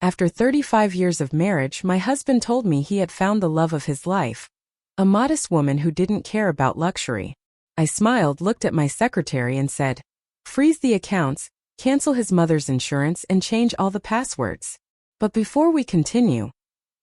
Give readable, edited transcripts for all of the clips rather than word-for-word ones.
After 35 years of marriage, my husband told me he had found the love of his life. A modest woman who didn't care about luxury. I smiled, looked at my secretary and said, "Freeze the accounts, cancel his mother's insurance and change all the passwords. But before we continue,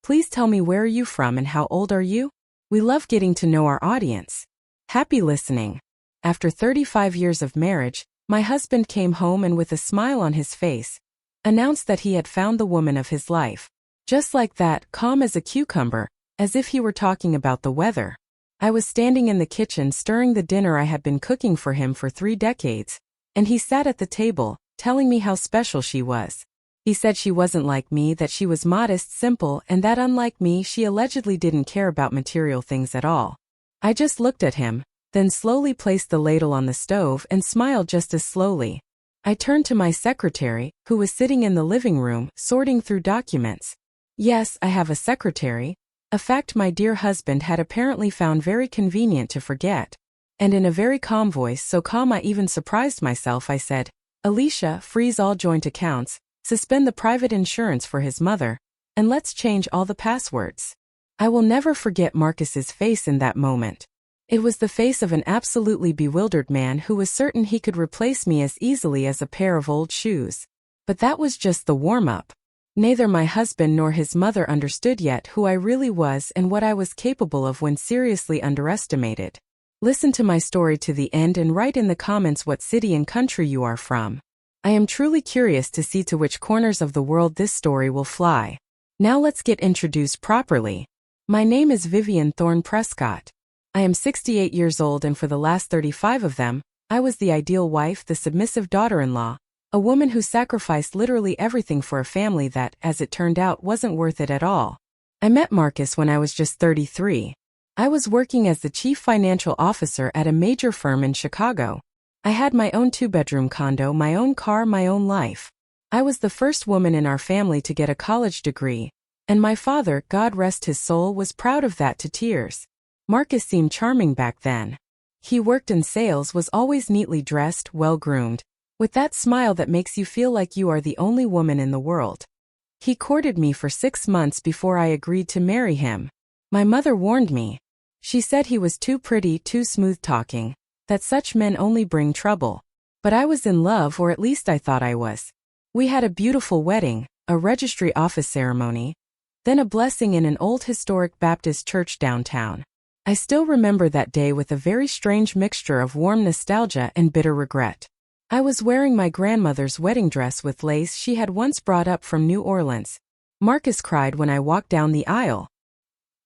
please tell me where are you from and how old are you? We love getting to know our audience." Happy listening. After 35 years of marriage, my husband came home and with a smile on his face, announced that he had found the woman of his life. Just like that, calm as a cucumber, as if he were talking about the weather. I was standing in the kitchen stirring the dinner I had been cooking for him for 3 decades, and he sat at the table, telling me how special she was. He said she wasn't like me, that she was modest, simple, and that unlike me, she allegedly didn't care about material things at all. I just looked at him, then slowly placed the ladle on the stove and smiled just as slowly. I turned to my secretary, who was sitting in the living room, sorting through documents. Yes, I have a secretary, a fact my dear husband had apparently found very convenient to forget. And in a very calm voice, so calm I even surprised myself, I said, "Alicia, freeze all joint accounts, suspend the private insurance for his mother, and let's change all the passwords." I will never forget Marcus's face in that moment. It was the face of an absolutely bewildered man who was certain he could replace me as easily as a pair of old shoes. But that was just the warm-up. Neither my husband nor his mother understood yet who I really was and what I was capable of when seriously underestimated. Listen to my story to the end and write in the comments what city and country you are from. I am truly curious to see to which corners of the world this story will fly. Now let's get introduced properly. My name is Vivian Thorne Prescott. I am 68 years old and for the last 35 of them, I was the ideal wife, the submissive daughter-in-law, a woman who sacrificed literally everything for a family that, as it turned out, wasn't worth it at all. I met Marcus when I was just 33. I was working as the chief financial officer at a major firm in Chicago. I had my own 2-bedroom condo, my own car, my own life. I was the first woman in our family to get a college degree, and my father, God rest his soul, was proud of that to tears. Marcus seemed charming back then. He worked in sales, was always neatly dressed, well-groomed, with that smile that makes you feel like you are the only woman in the world. He courted me for 6 months before I agreed to marry him. My mother warned me. She said he was too pretty, too smooth-talking, that such men only bring trouble. But I was in love, or at least I thought I was. We had a beautiful wedding, a registry office ceremony, then a blessing in an old historic Baptist church downtown. I still remember that day with a very strange mixture of warm nostalgia and bitter regret. I was wearing my grandmother's wedding dress with lace she had once brought up from New Orleans. Marcus cried when I walked down the aisle.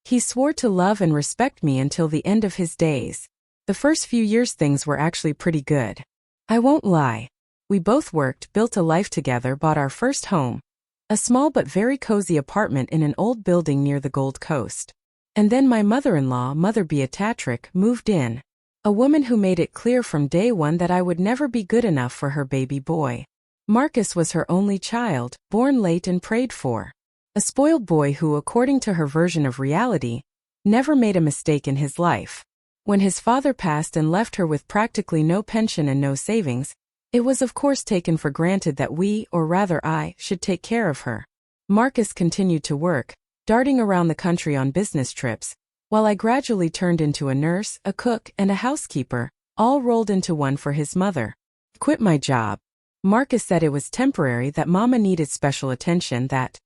He swore to love and respect me until the end of his days. The first few years things were actually pretty good. I won't lie. We both worked, built a life together, bought our first home. A small but very cozy apartment in an old building near the Gold Coast. And then my mother-in-law, Mother Beatrice, moved in. A woman who made it clear from day one that I would never be good enough for her baby boy. Marcus was her only child, born late and prayed for. A spoiled boy who, according to her version of reality, never made a mistake in his life. When his father passed and left her with practically no pension and no savings, it was of course taken for granted that we, or rather I, should take care of her. Marcus continued to work, darting around the country on business trips, while I gradually turned into a nurse, a cook, and a housekeeper, all rolled into one for his mother. Quit my job. Marcus said it was temporary, that Mama needed special attention, that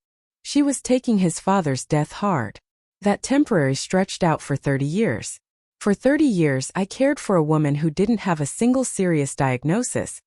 she was taking his father's death hard. That temporary stretched out for 30 years. For 30 years I cared for a woman who didn't have a single serious diagnosis,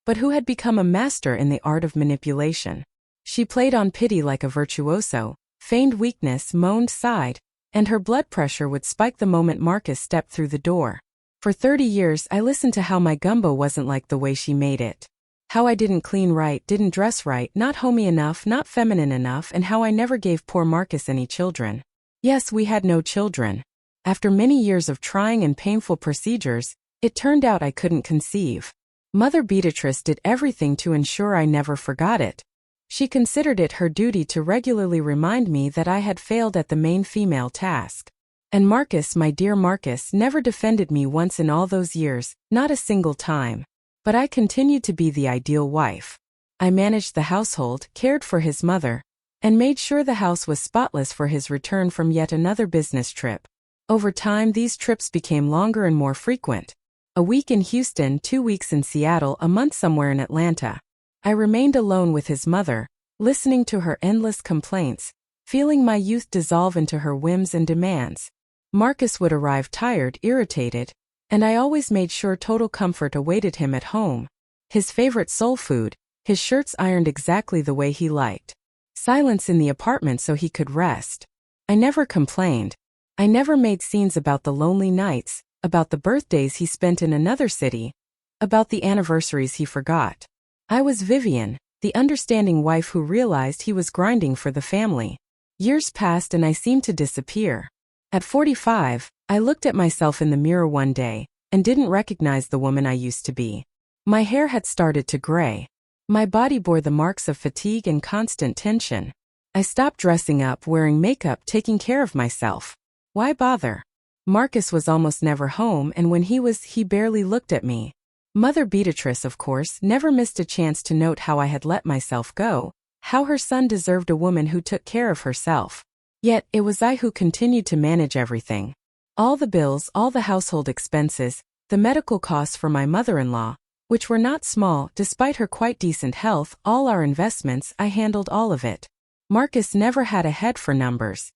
but who had become a master in the art of manipulation. She played on pity like a virtuoso, feigned weakness, moaned, sighed, and her blood pressure would spike the moment Marcus stepped through the door. For 30 years I listened to how my gumbo wasn't like the way she made it. How I didn't clean right, didn't dress right, not homey enough, not feminine enough, and how I never gave poor Marcus any children. Yes, we had no children. After many years of trying and painful procedures, it turned out I couldn't conceive. Mother Beatrice did everything to ensure I never forgot it. She considered it her duty to regularly remind me that I had failed at the main female task. And Marcus, my dear Marcus, never defended me once in all those years, not a single time. But I continued to be the ideal wife. I managed the household, cared for his mother, and made sure the house was spotless for his return from yet another business trip. Over time, these trips became longer and more frequent. A week in Houston, 2 weeks in Seattle, a month somewhere in Atlanta. I remained alone with his mother, listening to her endless complaints, feeling my youth dissolve into her whims and demands. Marcus would arrive tired, irritated, and I always made sure total comfort awaited him at home. His favorite soul food, his shirts ironed exactly the way he liked. Silence in the apartment so he could rest. I never complained. I never made scenes about the lonely nights, about the birthdays he spent in another city, about the anniversaries he forgot. I was Vivian, the understanding wife who realized he was grinding for the family. Years passed and I seemed to disappear. At 45, I looked at myself in the mirror one day and didn't recognize the woman I used to be. My hair had started to gray. My body bore the marks of fatigue and constant tension. I stopped dressing up, wearing makeup, taking care of myself. Why bother? Marcus was almost never home, and when he was, he barely looked at me. Mother Beatrice, of course, never missed a chance to note how I had let myself go, how her son deserved a woman who took care of herself. Yet, it was I who continued to manage everything. All the bills, all the household expenses, the medical costs for my mother-in-law, which were not small despite her quite decent health, all our investments, I handled all of it. Marcus never had a head for numbers.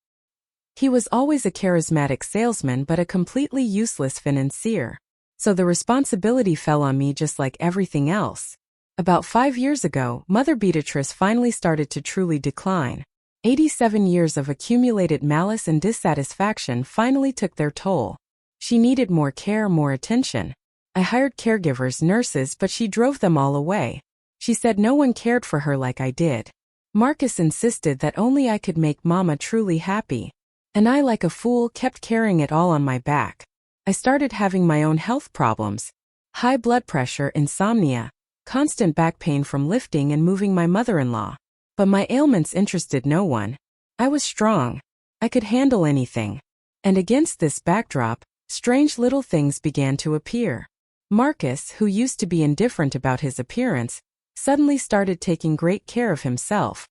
He was always a charismatic salesman but a completely useless financier. So the responsibility fell on me just like everything else. About 5 years ago, Mother Beatrice finally started to truly decline. 87 years of accumulated malice and dissatisfaction finally took their toll. She needed more care, more attention. I hired caregivers, nurses, but she drove them all away. She said no one cared for her like I did. Marcus insisted that only I could make Mama truly happy. And I, like a fool, kept carrying it all on my back. I started having my own health problems. High blood pressure, insomnia, constant back pain from lifting and moving my mother-in-law. But my ailments interested no one. I was strong. I could handle anything. And against this backdrop, strange little things began to appear. Marcus, who used to be indifferent about his appearance, suddenly started taking great care of himself.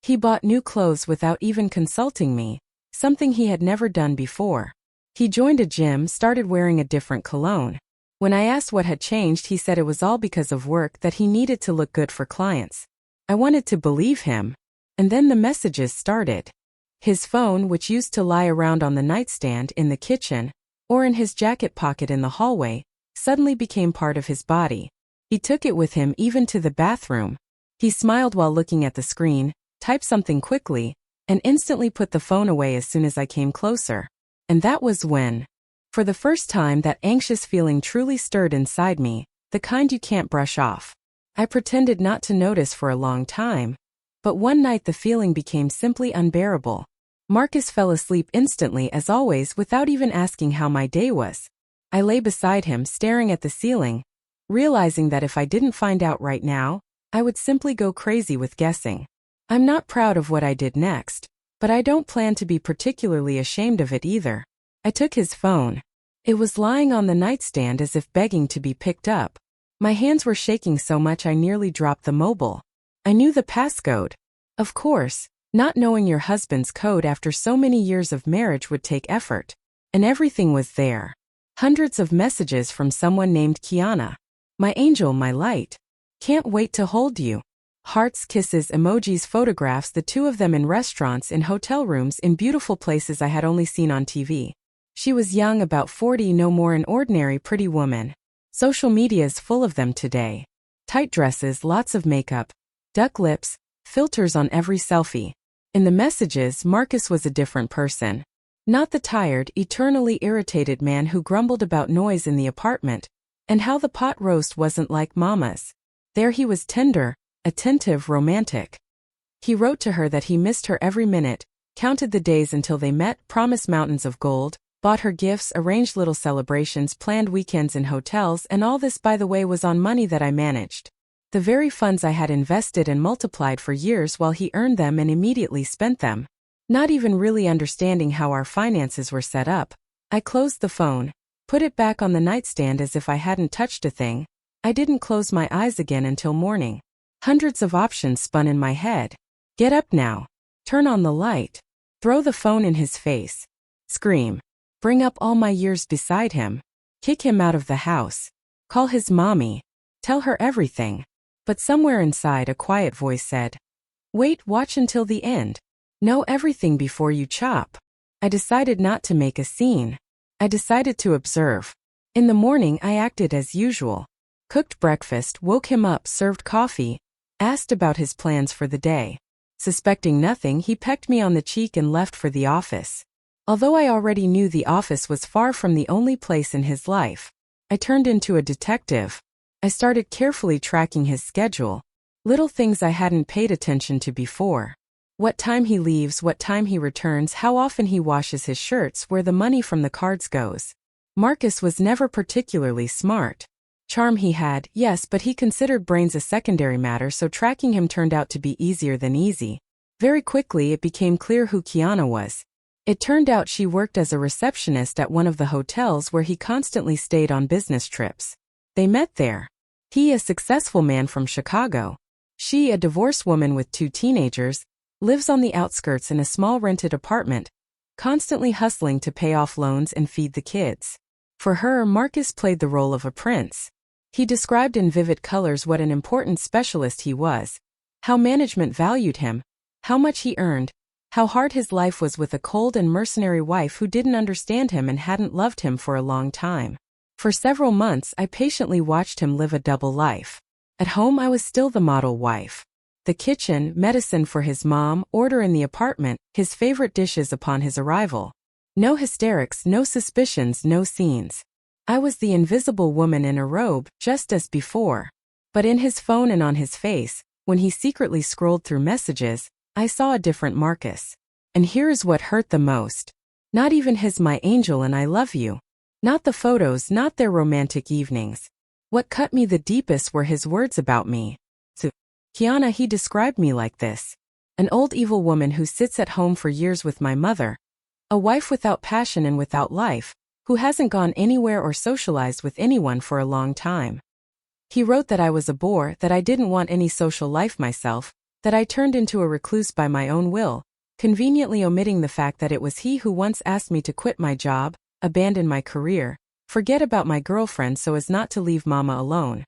He bought new clothes without even consulting me, something he had never done before. He joined a gym, started wearing a different cologne. When I asked what had changed, he said it was all because of work, that he needed to look good for clients. I wanted to believe him. And then the messages started. His phone, which used to lie around on the nightstand in the kitchen, or in his jacket pocket in the hallway, suddenly became part of his body. He took it with him even to the bathroom. He smiled while looking at the screen, typed something quickly, and instantly put the phone away as soon as I came closer. And that was when, for the first time, that anxious feeling truly stirred inside me, the kind you can't brush off. I pretended not to notice for a long time, but one night the feeling became simply unbearable. Marcus fell asleep instantly, as always, without even asking how my day was. I lay beside him, staring at the ceiling, realizing that if I didn't find out right now, I would simply go crazy with guessing. I'm not proud of what I did next, but I don't plan to be particularly ashamed of it either. I took his phone. It was lying on the nightstand as if begging to be picked up. My hands were shaking so much I nearly dropped the mobile. I knew the passcode. Of course, not knowing your husband's code after so many years of marriage would take effort. And everything was there. Hundreds of messages from someone named Kiana. My angel, my light. Can't wait to hold you. Hearts, kisses, emojis, photographs, the two of them in restaurants, in hotel rooms, in beautiful places I had only seen on TV. She was young, about 40, no more an ordinary pretty woman. Social media's full of them today. Tight dresses, lots of makeup, duck lips, filters on every selfie. In the messages, Marcus was a different person. Not the tired, eternally irritated man who grumbled about noise in the apartment, and how the pot roast wasn't like Mama's. There he was, tender, attentive, romantic. He wrote to her that he missed her every minute, counted the days until they met, promised mountains of gold, bought her gifts, arranged little celebrations, planned weekends in hotels, and all this, by the way, was on money that I managed. The very funds I had invested and multiplied for years while he earned them and immediately spent them. Not even really understanding how our finances were set up. I closed the phone, put it back on the nightstand as if I hadn't touched a thing. I didn't close my eyes again until morning. Hundreds of options spun in my head. Get up now. Turn on the light. Throw the phone in his face. Scream. Bring up all my years beside him. Kick him out of the house. Call his mommy. Tell her everything. But somewhere inside a quiet voice said, wait, watch until the end. Know everything before you chop. I decided not to make a scene. I decided to observe. In the morning I acted as usual. Cooked breakfast, woke him up, served coffee, asked about his plans for the day. Suspecting nothing, he pecked me on the cheek and left for the office. Although I already knew the office was far from the only place in his life, I turned into a detective. I started carefully tracking his schedule. Little things I hadn't paid attention to before. What time he leaves, what time he returns, how often he washes his shirts, where the money from the cards goes. Marcus was never particularly smart. Charm he had, yes, but he considered brains a secondary matter, so tracking him turned out to be easier than easy. Very quickly it became clear who Kiana was. It turned out she worked as a receptionist at one of the hotels where he constantly stayed on business trips. They met there. He, a successful man from Chicago. She, a divorced woman with 2 teenagers, lives on the outskirts in a small rented apartment, constantly hustling to pay off loans and feed the kids. For her, Marcus played the role of a prince. He described in vivid colors what an important specialist he was, how management valued him, how much he earned, how hard his life was with a cold and mercenary wife who didn't understand him and hadn't loved him for a long time. For several months I patiently watched him live a double life. At home I was still the model wife. The kitchen, medicine for his mom, order in the apartment, his favorite dishes upon his arrival. No hysterics, no suspicions, no scenes. I was the invisible woman in a robe, just as before. But in his phone and on his face, when he secretly scrolled through messages, I saw a different Marcus. And here's what hurt the most. Not even his "my angel" and "I love you." Not the photos, not their romantic evenings. What cut me the deepest were his words about me. To Kiana, he described me like this: an old evil woman who sits at home for years with my mother, a wife without passion and without life, who hasn't gone anywhere or socialized with anyone for a long time. He wrote that I was a bore, that I didn't want any social life myself, that I turned into a recluse by my own will, conveniently omitting the fact that it was he who once asked me to quit my job, abandon my career, forget about my girlfriend so as not to leave mama alone.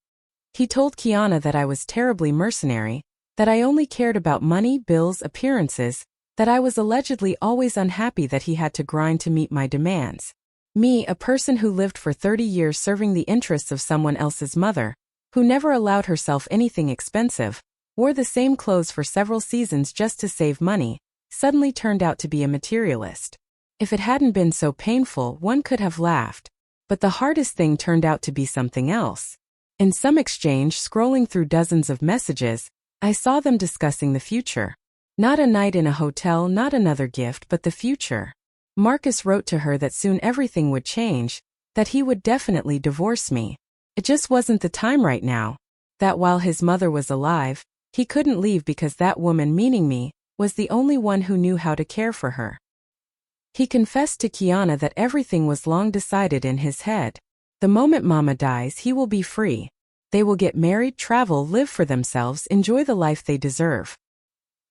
He told Kiana that I was terribly mercenary, that I only cared about money, bills, appearances, that I was allegedly always unhappy that he had to grind to meet my demands. Me, a person who lived for 30 years serving the interests of someone else's mother, who never allowed herself anything expensive, wore the same clothes for several seasons just to save money, suddenly turned out to be a materialist. If it hadn't been so painful, one could have laughed. But the hardest thing turned out to be something else. In some exchange, scrolling through dozens of messages, I saw them discussing the future. Not a night in a hotel, not another gift, but the future. Marcus wrote to her that soon everything would change, that he would definitely divorce me. It just wasn't the time right now. That while his mother was alive, he couldn't leave because that woman, meaning me, was the only one who knew how to care for her. He confessed to Kiana that everything was long decided in his head. The moment mama dies, he will be free. They will get married, travel, live for themselves, enjoy the life they deserve.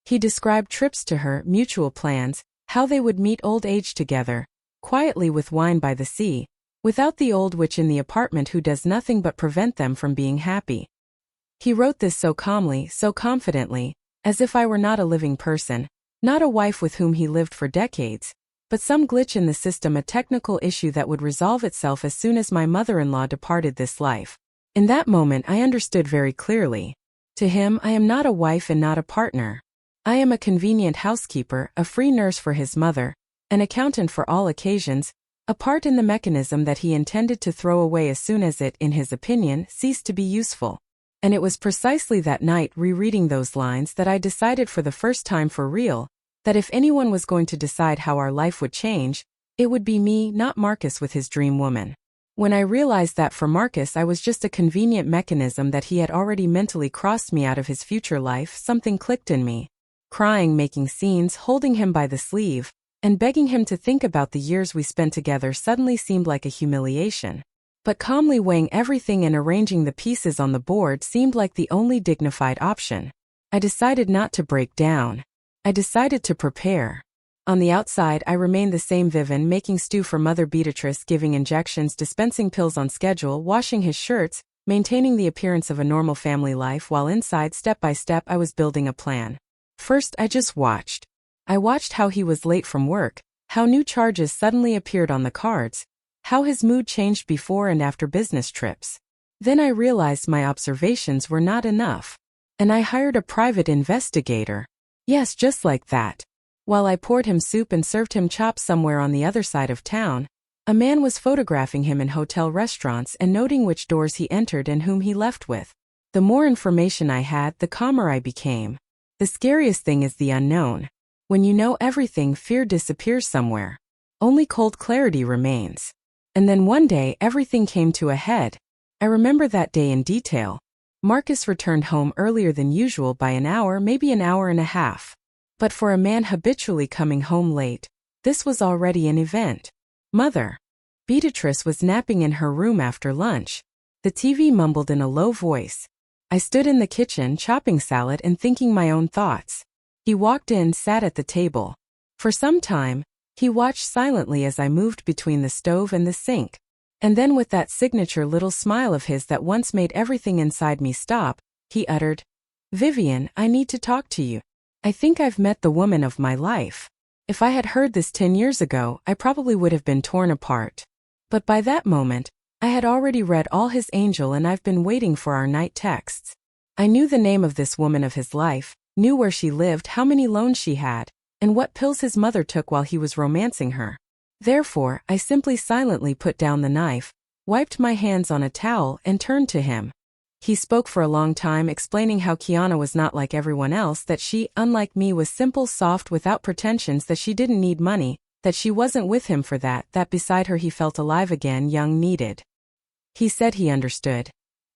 He described trips to her, mutual plans, how they would meet old age together, quietly with wine by the sea, without the old witch in the apartment who does nothing but prevent them from being happy. He wrote this so calmly, so confidently, as if I were not a living person, not a wife with whom he lived for decades, but some glitch in the system, a technical issue that would resolve itself as soon as my mother-in-law departed this life. In that moment I understood very clearly. To him, I am not a wife and not a partner. I am a convenient housekeeper, a free nurse for his mother, an accountant for all occasions, a part in the mechanism that he intended to throw away as soon as it, in his opinion, ceased to be useful. And it was precisely that night, rereading those lines, that I decided for the first time for real, that if anyone was going to decide how our life would change, it would be me, not Marcus with his dream woman. When I realized that for Marcus I was just a convenient mechanism, that he had already mentally crossed me out of his future life, something clicked in me. Crying, making scenes, holding him by the sleeve, and begging him to think about the years we spent together suddenly seemed like a humiliation. But calmly weighing everything and arranging the pieces on the board seemed like the only dignified option. I decided not to break down. I decided to prepare. On the outside, I remained the same Vivian, making stew for Mother Beatrice, giving injections, dispensing pills on schedule, washing his shirts, maintaining the appearance of a normal family life, while inside, step by step, I was building a plan. First, I just watched. I watched how he was late from work, how new charges suddenly appeared on the cards, how his mood changed before and after business trips. Then I realized my observations were not enough. And I hired a private investigator. Yes, just like that. While I poured him soup and served him chops somewhere on the other side of town, a man was photographing him in hotel restaurants and noting which doors he entered and whom he left with. The more information I had, the calmer I became. The scariest thing is the unknown. When you know everything, fear disappears somewhere. Only cold clarity remains. And then one day, everything came to a head. I remember that day in detail. Marcus returned home earlier than usual by an hour, maybe an hour and a half. But for a man habitually coming home late, this was already an event. Mother Beatrice was napping in her room after lunch. The TV mumbled in a low voice. I stood in the kitchen chopping salad and thinking my own thoughts. He walked in, sat at the table. For some time, he watched silently as I moved between the stove and the sink. And then, with that signature little smile of his that once made everything inside me stop, he uttered, "Vivian, I need to talk to you. I think I've met the woman of my life." If I had heard this 10 years ago, I probably would have been torn apart. But by that moment, I had already read all his angel, and I've been waiting for our night texts. I knew the name of this woman of his life, knew where she lived, how many loans she had, and what pills his mother took while he was romancing her. Therefore, I simply silently put down the knife, wiped my hands on a towel, and turned to him. He spoke for a long time, explaining how Kiana was not like everyone else, that she, unlike me, was simple, soft, without pretensions, that she didn't need money, that she wasn't with him for that, that beside her he felt alive again, young, needed. He said he understood.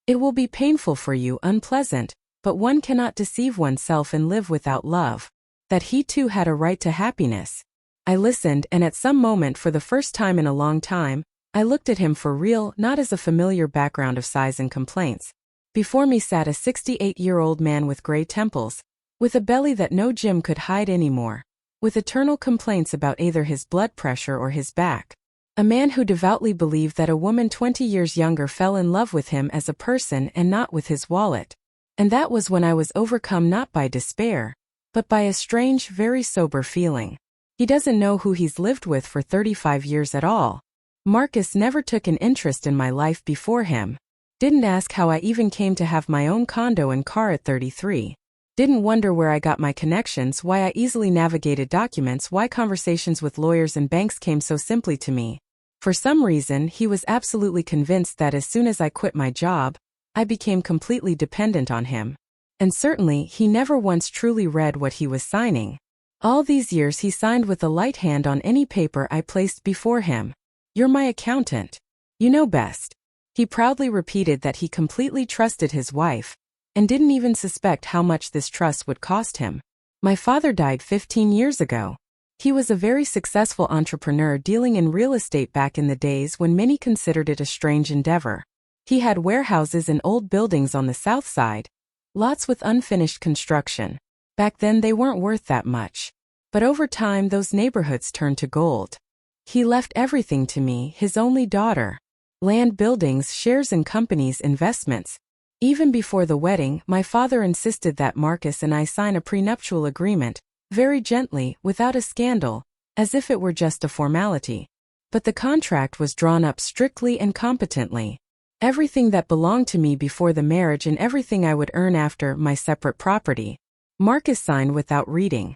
It will be painful for you, unpleasant, but one cannot deceive oneself and live without love. That he too had a right to happiness. I listened, and at some moment, for the first time in a long time, I looked at him for real, not as a familiar background of sighs and complaints. Before me sat a 68-year-old man with gray temples, with a belly that no gym could hide anymore, with eternal complaints about either his blood pressure or his back. A man who devoutly believed that a woman 20 years younger fell in love with him as a person and not with his wallet. And that was when I was overcome not by despair, but by a strange, very sober feeling. He doesn't know who he's lived with for 35 years at all. Marcus never took an interest in my life before him. Didn't ask how I even came to have my own condo and car at 33. Didn't wonder where I got my connections, why I easily navigated documents, why conversations with lawyers and banks came so simply to me. For some reason, he was absolutely convinced that as soon as I quit my job, I became completely dependent on him. And certainly, he never once truly read what he was signing. All these years he signed with a light hand on any paper I placed before him. "You're my accountant. You know best." He proudly repeated that he completely trusted his wife, and didn't even suspect how much this trust would cost him. My father died 15 years ago. He was a very successful entrepreneur dealing in real estate back in the days when many considered it a strange endeavor. He had warehouses and old buildings on the south side, lots with unfinished construction. Back then they weren't worth that much. But over time those neighborhoods turned to gold. He left everything to me, his only daughter. Land, buildings, shares in companies, investments. Even before the wedding, my father insisted that Marcus and I sign a prenuptial agreement, very gently, without a scandal, as if it were just a formality. But the contract was drawn up strictly and competently. Everything that belonged to me before the marriage and everything I would earn after, my separate property. Marcus signed without reading.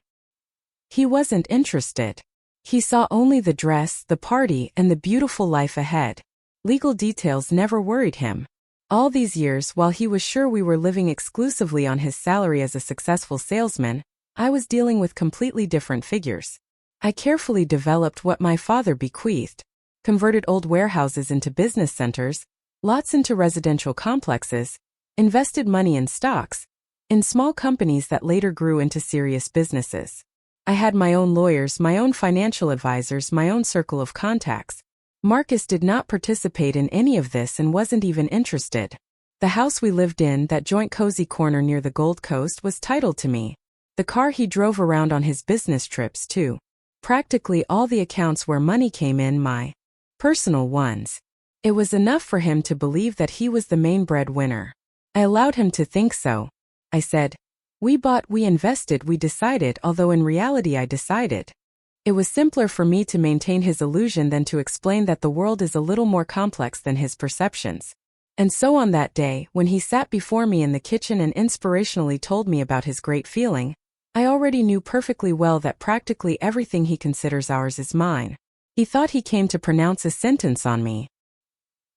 He wasn't interested. He saw only the dress, the party, and the beautiful life ahead. Legal details never worried him. All these years, while he was sure we were living exclusively on his salary as a successful salesman, I was dealing with completely different figures. I carefully developed what my father bequeathed, converted old warehouses into business centers, lots into residential complexes, invested money in stocks, in small companies that later grew into serious businesses. I had my own lawyers, my own financial advisors, my own circle of contacts. Marcus did not participate in any of this and wasn't even interested. The house we lived in, that joint cozy corner near the Gold Coast, was titled to me. The car he drove around on his business trips too. Practically all the accounts where money came in, my personal ones. It was enough for him to believe that he was the main breadwinner. I allowed him to think so. I said, "We bought, we invested, we decided," although in reality I decided. It was simpler for me to maintain his illusion than to explain that the world is a little more complex than his perceptions. And so on that day, when he sat before me in the kitchen and inspirationally told me about his great feeling, I already knew perfectly well that practically everything he considers ours is mine. He thought he came to pronounce a sentence on me.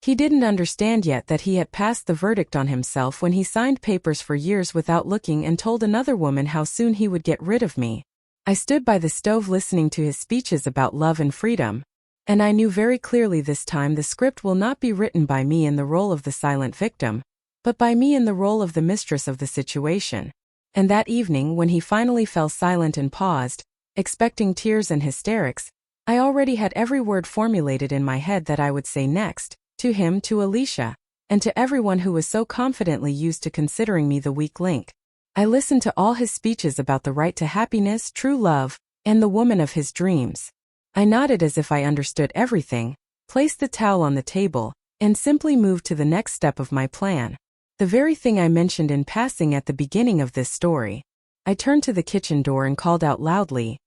He didn't understand yet that he had passed the verdict on himself when he signed papers for years without looking and told another woman how soon he would get rid of me. I stood by the stove listening to his speeches about love and freedom, and I knew very clearly this time the script will not be written by me in the role of the silent victim, but by me in the role of the mistress of the situation. And that evening, when he finally fell silent and paused, expecting tears and hysterics, I already had every word formulated in my head that I would say next, to him, to Alicia, and to everyone who was so confidently used to considering me the weak link. I listened to all his speeches about the right to happiness, true love, and the woman of his dreams. I nodded as if I understood everything, placed the towel on the table, and simply moved to the next step of my plan. The very thing I mentioned in passing at the beginning of this story. I turned to the kitchen door and called out loudly,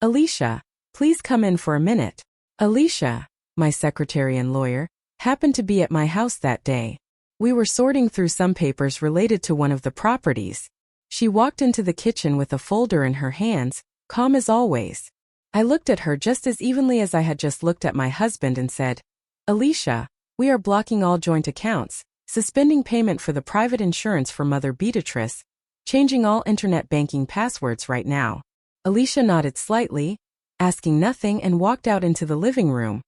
"Alicia, please come in for a minute." Alicia, my secretary and lawyer, happened to be at my house that day. We were sorting through some papers related to one of the properties. She walked into the kitchen with a folder in her hands, calm as always. I looked at her just as evenly as I had just looked at my husband and said, "Alicia, we are blocking all joint accounts, suspending payment for the private insurance for Mother Beatrice, changing all internet banking passwords right now." Alicia nodded slightly, asking nothing, and walked out into the living room,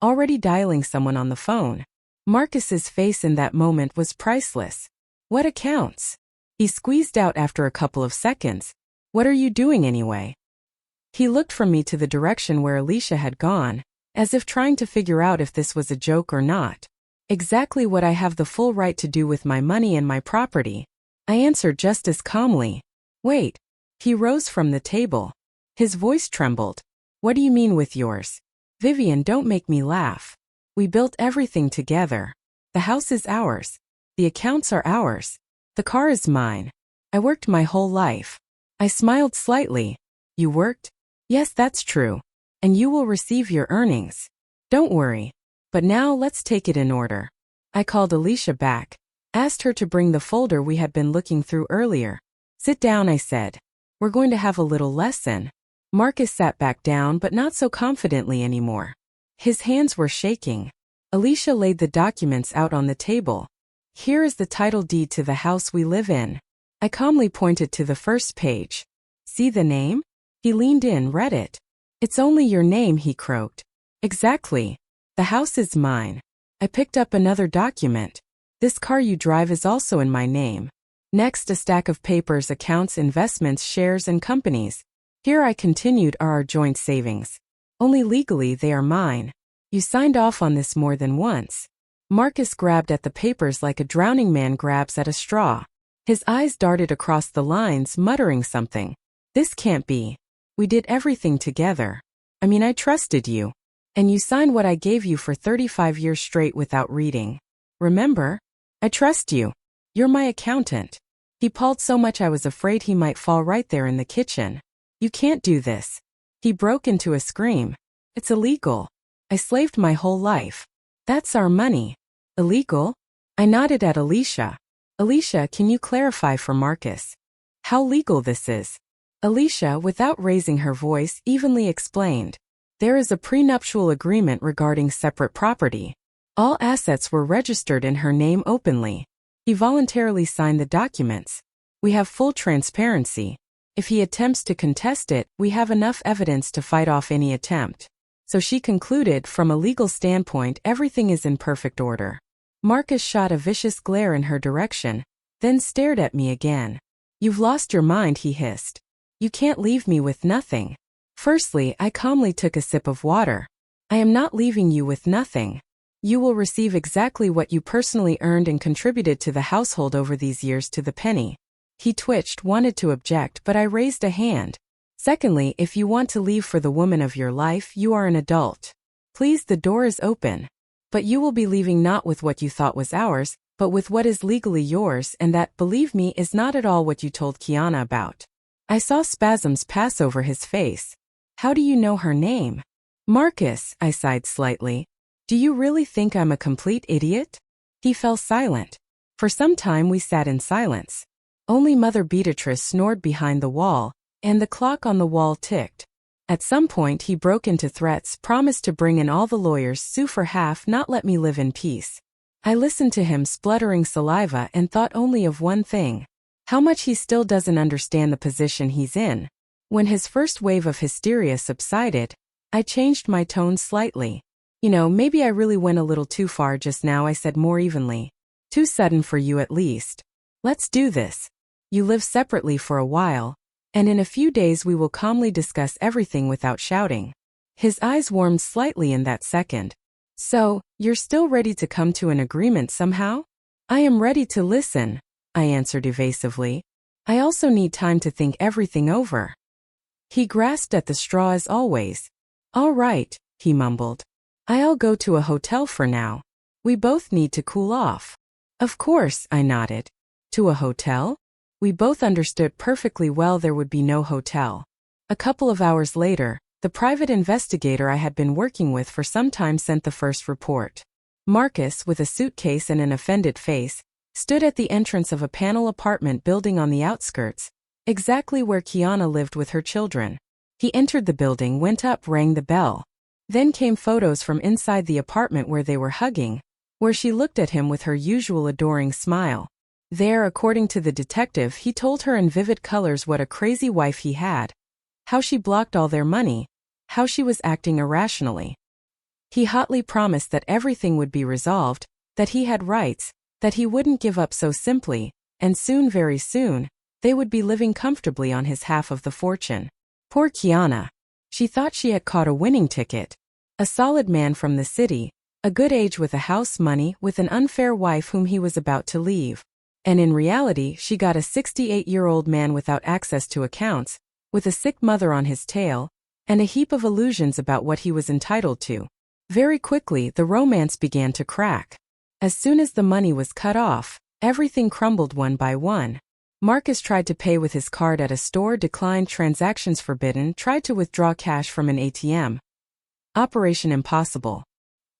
already dialing someone on the phone. Marcus's face in that moment was priceless. "What accounts?" he squeezed out after a couple of seconds. "What are you doing anyway?" He looked from me to the direction where Alicia had gone, as if trying to figure out if this was a joke or not. "Exactly what I have the full right to do with my money and my property," I answered just as calmly. "Wait." He rose from the table. His voice trembled. "What do you mean with yours? Vivian, don't make me laugh. We built everything together. The house is ours. The accounts are ours. The car is mine. I worked my whole life." I smiled slightly. "You worked?" "Yes, that's true. And you will receive your earnings. Don't worry. But now let's take it in order." I called Alicia back, asked her to bring the folder we had been looking through earlier. "Sit down," I said. "We're going to have a little lesson." Marcus sat back down, but not so confidently anymore. His hands were shaking. Alicia laid the documents out on the table. "Here is the title deed to the house we live in." I calmly pointed to the first page. "See the name?" He leaned in, read it. "It's only your name," he croaked. "Exactly. The house is mine." I picked up another document. "This car you drive is also in my name." Next, a stack of papers, accounts, investments, shares, and companies. "Here," I continued, "are our joint savings. Only legally they are mine. You signed off on this more than once." Marcus grabbed at the papers like a drowning man grabs at a straw. His eyes darted across the lines, muttering something. "This can't be. We did everything together. I mean, I trusted you. And you signed what I gave you for 35 years straight without reading. Remember? I trust you. You're my accountant." He paused so much I was afraid he might fall right there in the kitchen. "You can't do this." He broke into a scream. "It's illegal. I slaved my whole life. That's our money." "Illegal?" I nodded at Alicia. "Alicia, can you clarify for Marcus how legal this is?" Alicia, without raising her voice, evenly explained. "There is a prenuptial agreement regarding separate property. All assets were registered in her name openly. He voluntarily signed the documents. We have full transparency. If he attempts to contest it, we have enough evidence to fight off any attempt." So she concluded, from a legal standpoint, everything is in perfect order. Marcus shot a vicious glare in her direction, then stared at me again. "You've lost your mind," he hissed. "You can't leave me with nothing." Firstly, I calmly took a sip of water. "I am not leaving you with nothing. You will receive exactly what you personally earned and contributed to the household over these years to the penny. He twitched, wanted to object, but I raised a hand. Secondly, if you want to leave for the woman of your life, you are an adult. Please, the door is open. But you will be leaving not with what you thought was ours, but with what is legally yours, and that, believe me, is not at all what you told Kiana about. I saw spasms pass over his face. How do you know her name? Marcus, I sighed slightly. Do you really think I'm a complete idiot? He fell silent. For some time we sat in silence. Only Mother Beatrice snored behind the wall, and the clock on the wall ticked. At some point he broke into threats, promised to bring in all the lawyers, sue for half, not let me live in peace. I listened to him spluttering saliva and thought only of one thing. How much he still doesn't understand the position he's in. When his first wave of hysteria subsided, I changed my tone slightly. You know, maybe I really went a little too far just now, I said more evenly. Too sudden for you at least. Let's do this. You live separately for a while, and in a few days we will calmly discuss everything without shouting. His eyes warmed slightly in that second. So, you're still ready to come to an agreement somehow? I am ready to listen, I answered evasively. I also need time to think everything over. He grasped at the straw as always. All right, he mumbled. I'll go to a hotel for now. We both need to cool off. Of course, I nodded. To a hotel? We both understood perfectly well there would be no hotel. A couple of hours later, the private investigator I had been working with for some time sent the first report. Marcus, with a suitcase and an offended face, stood at the entrance of a panel apartment building on the outskirts, exactly where Kiana lived with her children. He entered the building, went up, rang the bell. Then came photos from inside the apartment where they were hugging, where she looked at him with her usual adoring smile. There, according to the detective, he told her in vivid colors what a crazy wife he had, how she blocked all their money, how she was acting irrationally. He hotly promised that everything would be resolved, that he had rights, that he wouldn't give up so simply, and soon, very soon, they would be living comfortably on his half of the fortune. Poor Kiana. She thought she had caught a winning ticket. A solid man from the city, a good age with a house, money, with an unfair wife whom he was about to leave. And in reality, she got a 68-year-old man without access to accounts, with a sick mother on his tail, and a heap of illusions about what he was entitled to. Very quickly, the romance began to crack. As soon as the money was cut off, everything crumbled one by one. Marcus tried to pay with his card at a store, declined, transactions forbidden, tried to withdraw cash from an ATM. Operation impossible.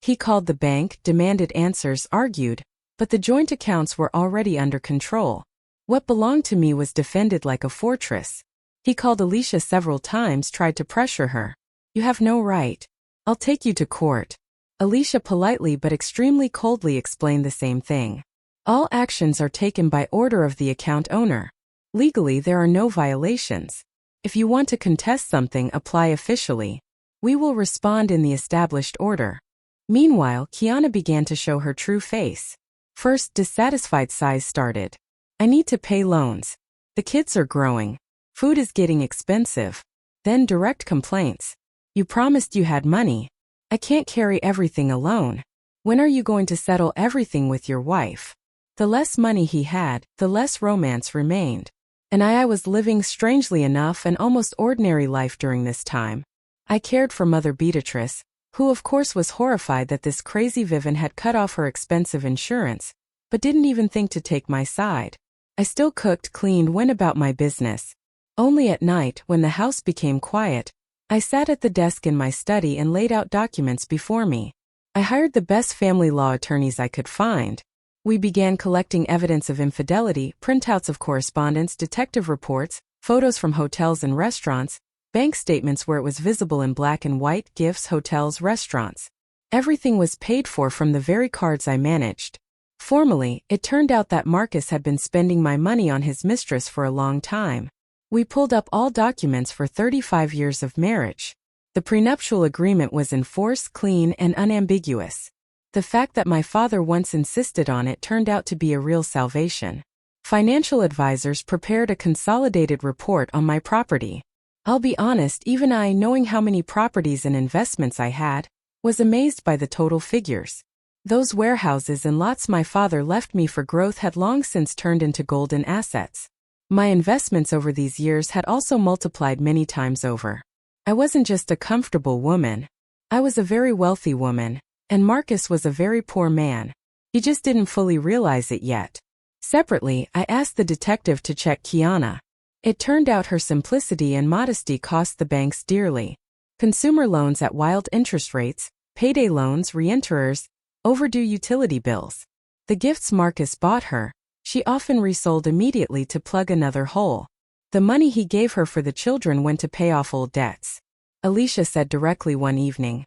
He called the bank, demanded answers, argued, but the joint accounts were already under control. What belonged to me was defended like a fortress. He called Alicia several times, tried to pressure her. You have no right. I'll take you to court. Alicia politely but extremely coldly explained the same thing. All actions are taken by order of the account owner. Legally, there are no violations. If you want to contest something, apply officially. We will respond in the established order. Meanwhile, Kiana began to show her true face. First, dissatisfied sighs started. I need to pay loans. The kids are growing. Food is getting expensive. Then direct complaints. You promised you had money. I can't carry everything alone. When are you going to settle everything with your wife? The less money he had, the less romance remained. And I was living, strangely enough, an almost ordinary life during this time. I cared for Mother Beatrice, who of course was horrified that this crazy Vivian had cut off her expensive insurance, but didn't even think to take my side. I still cooked, cleaned, went about my business. Only at night, when the house became quiet, I sat at the desk in my study and laid out documents before me. I hired the best family law attorneys I could find. We began collecting evidence of infidelity, printouts of correspondence, detective reports, photos from hotels and restaurants, bank statements where it was visible in black and white, gifts, hotels, restaurants. Everything was paid for from the very cards I managed. Formally, it turned out that Marcus had been spending my money on his mistress for a long time. We pulled up all documents for 35 years of marriage. The prenuptial agreement was in force, clean, and unambiguous. The fact that my father once insisted on it turned out to be a real salvation. Financial advisors prepared a consolidated report on my property. I'll be honest, even I, knowing how many properties and investments I had, was amazed by the total figures. Those warehouses and lots my father left me for growth had long since turned into golden assets. My investments over these years had also multiplied many times over. I wasn't just a comfortable woman. I was a very wealthy woman, and Marcus was a very poor man. He just didn't fully realize it yet. Separately, I asked the detective to check Kiana. It turned out her simplicity and modesty cost the banks dearly. Consumer loans at wild interest rates, payday loans, reinterers, overdue utility bills. The gifts Marcus bought her, she often resold immediately to plug another hole. The money he gave her for the children went to pay off old debts. Alicia said directly one evening,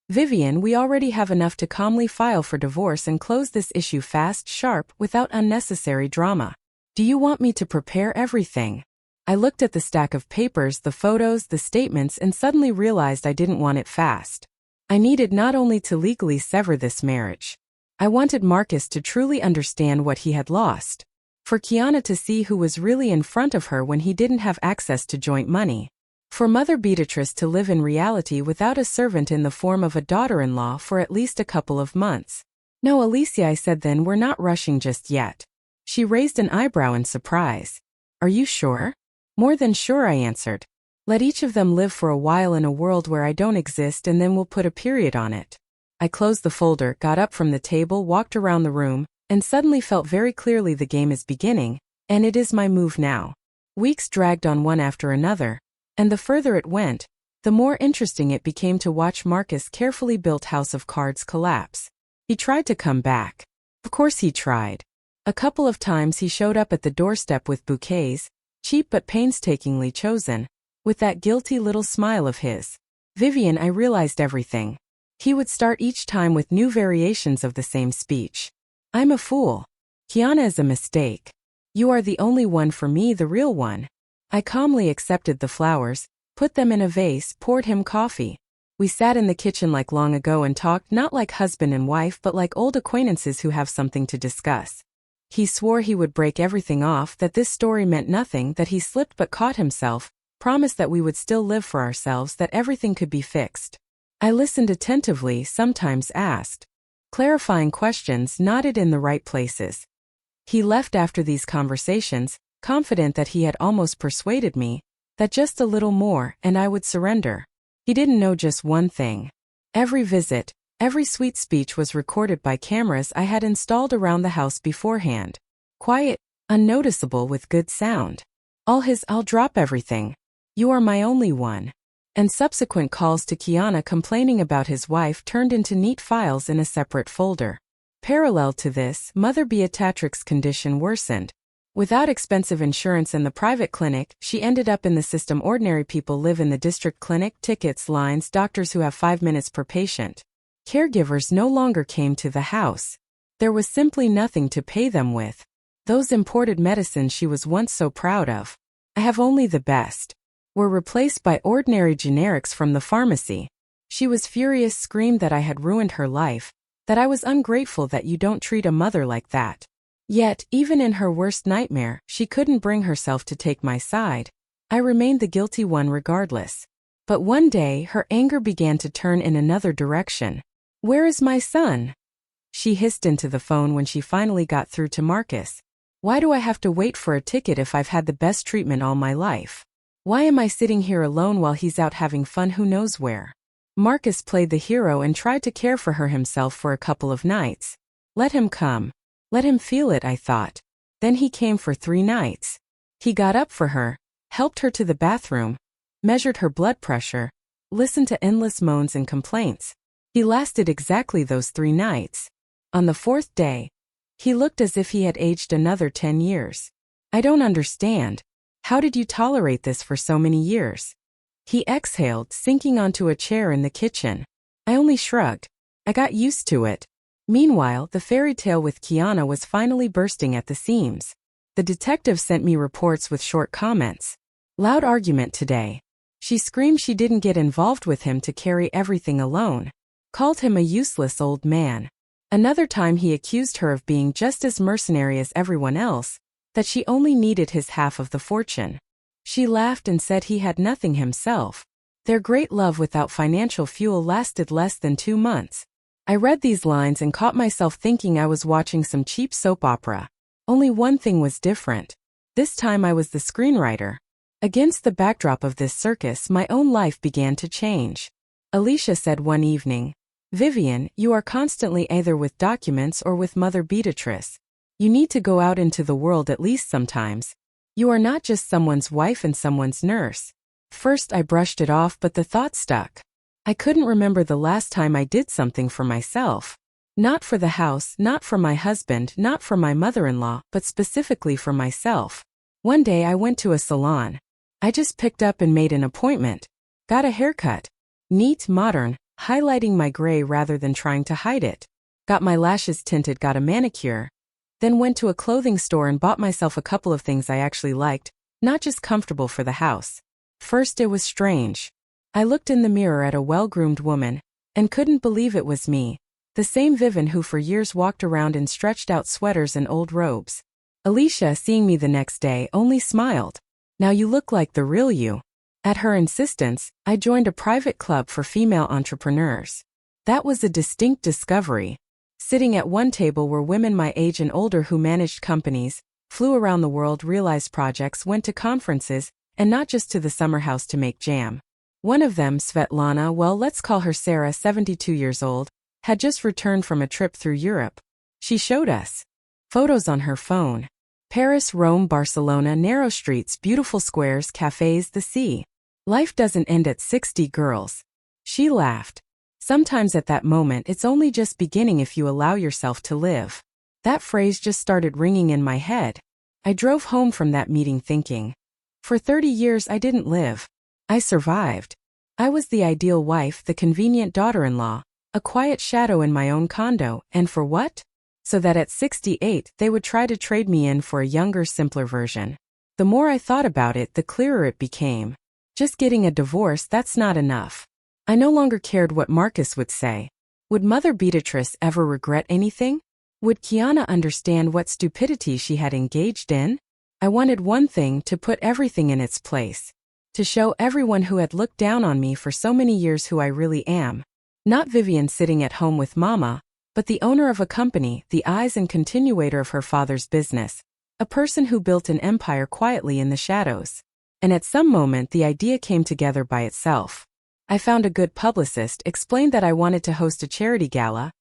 "Vivian, we already have enough to calmly file for divorce and close this issue fast, sharp, without unnecessary drama. Do you want me to prepare everything?" I looked at the stack of papers, the photos, the statements, and suddenly realized I didn't want it fast. I needed not only to legally sever this marriage. I wanted Marcus to truly understand what he had lost. For Kiana to see who was really in front of her when he didn't have access to joint money. For Mother Beatrice to live in reality without a servant in the form of a daughter-in-law for at least a couple of months. "No, Alicia," I said then, "we're not rushing just yet." She raised an eyebrow in surprise. "Are you sure?" "More than sure," I answered. "Let each of them live for a while in a world where I don't exist, and then we'll put a period on it." I closed the folder, got up from the table, walked around the room, and suddenly felt very clearly the game is beginning, and it is my move now. Weeks dragged on one after another, and the further it went, the more interesting it became to watch Marcus' carefully built house of cards collapse. He tried to come back. Of course he tried. A couple of times he showed up at the doorstep with bouquets, cheap but painstakingly chosen, with that guilty little smile of his. "Vivian," I realized everything. He would start each time with new variations of the same speech. "I'm a fool. Kiana is a mistake. You are the only one for me, the real one." I calmly accepted the flowers, put them in a vase, poured him coffee. We sat in the kitchen like long ago and talked not like husband and wife but like old acquaintances who have something to discuss. He swore he would break everything off, that this story meant nothing, that he slipped but caught himself, promised that we would still live for ourselves, that everything could be fixed. I listened attentively, sometimes asked clarifying questions, nodded in the right places. He left after these conversations, confident that he had almost persuaded me, that just a little more, and I would surrender. He didn't know just one thing. Every visit, every sweet speech was recorded by cameras I had installed around the house beforehand. Quiet, unnoticeable with good sound. All his "I'll drop everything. You are my only one." And subsequent calls to Kiana complaining about his wife turned into neat files in a separate folder. Parallel to this, Mother Beatrix's condition worsened. Without expensive insurance and the private clinic, she ended up in the system ordinary people live in: the district clinic, tickets, lines, doctors who have 5 minutes per patient. Caregivers no longer came to the house. There was simply nothing to pay them with. Those imported medicines she was once so proud of, "I have only the best," were replaced by ordinary generics from the pharmacy. She was furious, screamed that I had ruined her life, that I was ungrateful, that you don't treat a mother like that. Yet, even in her worst nightmare, she couldn't bring herself to take my side. I remained the guilty one regardless. But one day, her anger began to turn in another direction. "Where is my son?" she hissed into the phone when she finally got through to Marcus. "Why do I have to wait for a ticket if I've had the best treatment all my life? Why am I sitting here alone while he's out having fun who knows where?" Marcus played the hero and tried to care for her himself for a couple of nights. Let him come. Let him feel it, I thought. Then he came for 3 nights. He got up for her, helped her to the bathroom, measured her blood pressure, listened to endless moans and complaints. He lasted exactly those 3 nights. On the 4th day, he looked as if he had aged another 10 years. "I don't understand. How did you tolerate this for so many years?" He exhaled, sinking onto a chair in the kitchen. I only shrugged. I got used to it. Meanwhile, the fairy tale with Kiana was finally bursting at the seams. The detective sent me reports with short comments. "Loud argument today. She screamed she didn't get involved with him to carry everything alone. Called him a useless old man. Another time he accused her of being just as mercenary as everyone else, that she only needed his half of the fortune. She laughed and said he had nothing himself. Their great love without financial fuel lasted less than 2 months. I read these lines and caught myself thinking I was watching some cheap soap opera. Only one thing was different. This time I was the screenwriter. Against the backdrop of this circus, my own life began to change. Alicia said one evening, "Vivian, you are constantly either with documents or with Mother Beatrice. You need to go out into the world at least sometimes. You are not just someone's wife and someone's nurse." First I brushed it off, but the thought stuck. I couldn't remember the last time I did something for myself. Not for the house, not for my husband, not for my mother-in-law, but specifically for myself. One day I went to a salon. I just picked up and made an appointment. Got a haircut. Neat, modern, highlighting my gray rather than trying to hide it. Got my lashes tinted, got a manicure. Then went to a clothing store and bought myself a couple of things I actually liked, not just comfortable for the house. First it was strange. I looked in the mirror at a well-groomed woman, and couldn't believe it was me. The same Vivian who for years walked around in stretched-out sweaters and old robes. Alicia, seeing me the next day, only smiled. "Now you look like the real you." At her insistence, I joined a private club for female entrepreneurs. That was a distinct discovery. Sitting at one table were women my age and older who managed companies, flew around the world, realized projects, went to conferences, and not just to the summer house to make jam. One of them, Svetlana, well, let's call her Sarah, 72 years old, had just returned from a trip through Europe. She showed us photos on her phone. Paris, Rome, Barcelona, narrow streets, beautiful squares, cafes, the sea. Life doesn't end at 60, girls. She laughed. Sometimes at that moment it's only just beginning if you allow yourself to live. That phrase just started ringing in my head. I drove home from that meeting thinking, for 30 years I didn't live. I survived. I was the ideal wife, the convenient daughter-in-law, a quiet shadow in my own condo, and for what? So that at 68 they would try to trade me in for a younger, simpler version. The more I thought about it, the clearer it became. Just getting a divorce, that's not enough. I no longer cared what Marcus would say. Would Mother Beatrice ever regret anything? Would Kiana understand what stupidity she had engaged in? I wanted one thing, to put everything in its place. To show everyone who had looked down on me for so many years who I really am. Not Vivian sitting at home with Mama, but the owner of a company, the eyes and continuator of her father's business. A person who built an empire quietly in the shadows. And at some moment the idea came together by itself. I found a good publicist, explained that I wanted to host a charity gala,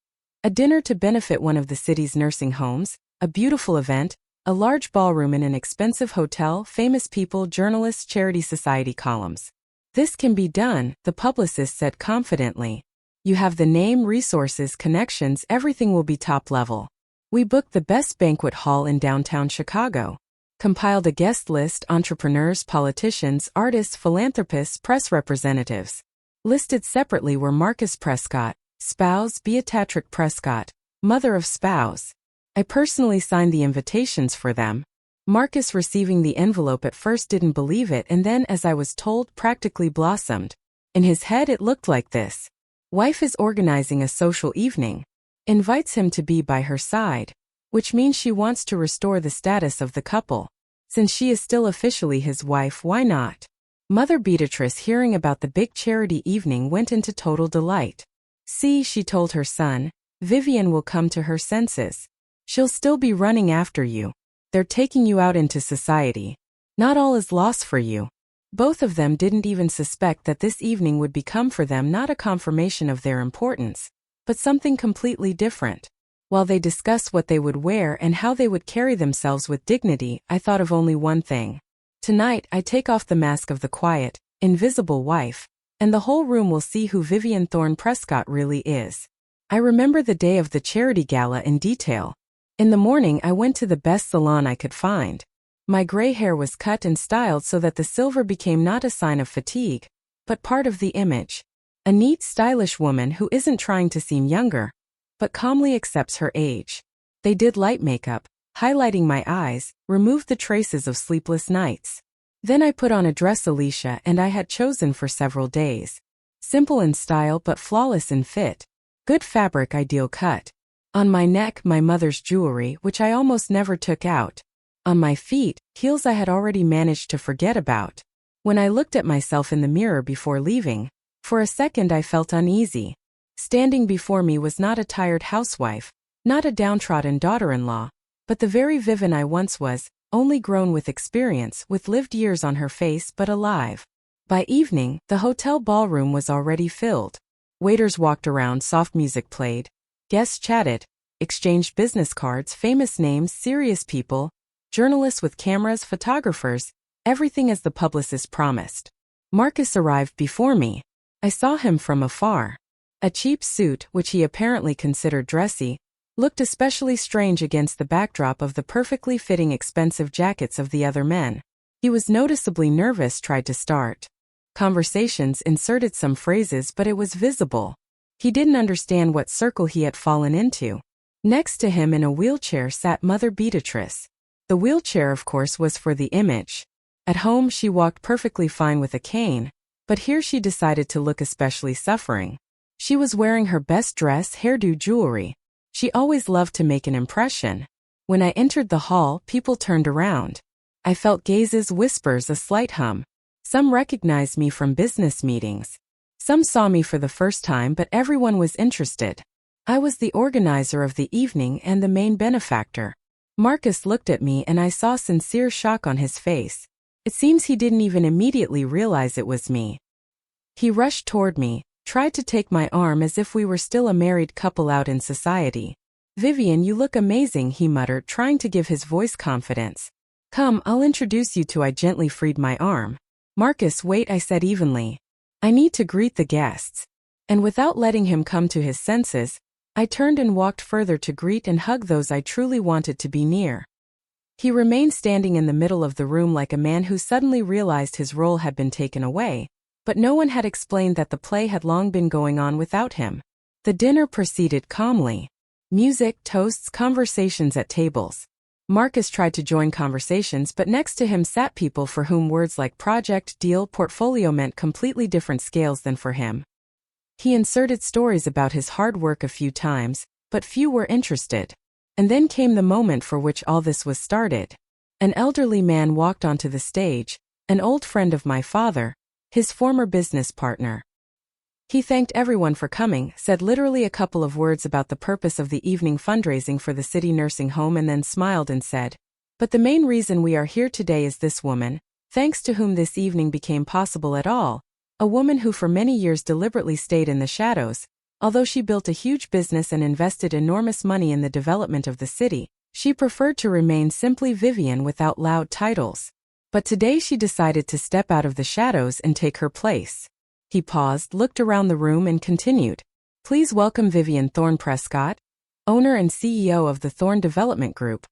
a dinner to benefit one of the city's nursing homes, a beautiful event, a large ballroom in an expensive hotel, famous people, journalists, charity society columns. "This can be done," the publicist said confidently. "You have the name, resources, connections, everything will be top level." We booked the best banquet hall in downtown Chicago. Compiled a guest list, entrepreneurs, politicians, artists, philanthropists, press representatives. Listed separately were Marcus Prescott, spouse Beatrice Prescott, mother of spouse. I personally signed the invitations for them. Marcus, receiving the envelope, at first didn't believe it, and then, as I was told, practically blossomed. In his head it looked like this. Wife is organizing a social evening. Invites him to be by her side. Which means she wants to restore the status of the couple. Since she is still officially his wife, why not? Mother Beatrice, hearing about the big charity evening, went into total delight. "See," she told her son, "Vivian will come to her senses. She'll still be running after you. They're taking you out into society. Not all is lost for you." Both of them didn't even suspect that this evening would become for them not a confirmation of their importance, but something completely different. While they discussed what they would wear and how they would carry themselves with dignity, I thought of only one thing. Tonight I take off the mask of the quiet, invisible wife, and the whole room will see who Vivian Thorne Prescott really is. I remember the day of the charity gala in detail. In the morning I went to the best salon I could find. My gray hair was cut and styled so that the silver became not a sign of fatigue, but part of the image. A neat, stylish woman who isn't trying to seem younger, but calmly accepts her age. They did light makeup, highlighting my eyes, removed the traces of sleepless nights. Then I put on a dress Alicia and I had chosen for several days. Simple in style but flawless in fit. Good fabric, ideal cut. On my neck, my mother's jewelry, which I almost never took out. On my feet, heels I had already managed to forget about. When I looked at myself in the mirror before leaving, for a second I felt uneasy. Standing before me was not a tired housewife, not a downtrodden daughter-in-law, but the very Vivian I once was, only grown with experience, with lived years on her face but alive. By evening, the hotel ballroom was already filled. Waiters walked around, soft music played. Guests chatted, exchanged business cards, famous names, serious people, journalists with cameras, photographers, everything as the publicist promised. Marcus arrived before me. I saw him from afar. A cheap suit, which he apparently considered dressy, looked especially strange against the backdrop of the perfectly fitting expensive jackets of the other men. He was noticeably nervous, tried to start conversations, inserted some phrases, but it was visible he didn't understand what circle he had fallen into. Next to him in a wheelchair sat Mother Beatrice. The wheelchair, of course, was for the image. At home she walked perfectly fine with a cane, but here she decided to look especially suffering. She was wearing her best dress, hairdo, jewelry. She always loved to make an impression. When I entered the hall, people turned around. I felt gazes, whispers, a slight hum. Some recognized me from business meetings. Some saw me for the first time, but everyone was interested. I was the organizer of the evening and the main benefactor. Marcus looked at me and I saw sincere shock on his face. It seems he didn't even immediately realize it was me. He rushed toward me, tried to take my arm as if we were still a married couple out in society. "Vivian, you look amazing," he muttered, trying to give his voice confidence. "Come, I'll introduce you to." I gently freed my arm. "Marcus, wait," I said evenly. "I need to greet the guests." And without letting him come to his senses, I turned and walked further to greet and hug those I truly wanted to be near. He remained standing in the middle of the room like a man who suddenly realized his role had been taken away, but no one had explained that the play had long been going on without him. The dinner proceeded calmly. Music, toasts, conversations at tables. Marcus tried to join conversations, but next to him sat people for whom words like project, deal, portfolio meant completely different scales than for him. He inserted stories about his hard work a few times, but few were interested. And then came the moment for which all this was started. An elderly man walked onto the stage, an old friend of my father, his former business partner. He thanked everyone for coming, said literally a couple of words about the purpose of the evening fundraising for the city nursing home, and then smiled and said, "But the main reason we are here today is this woman, thanks to whom this evening became possible at all, a woman who for many years deliberately stayed in the shadows. Although she built a huge business and invested enormous money in the development of the city, she preferred to remain simply Vivian without loud titles. But today she decided to step out of the shadows and take her place." He paused, looked around the room and continued, "Please welcome Vivian Thorne Prescott, owner and CEO of the Thorne Development Group,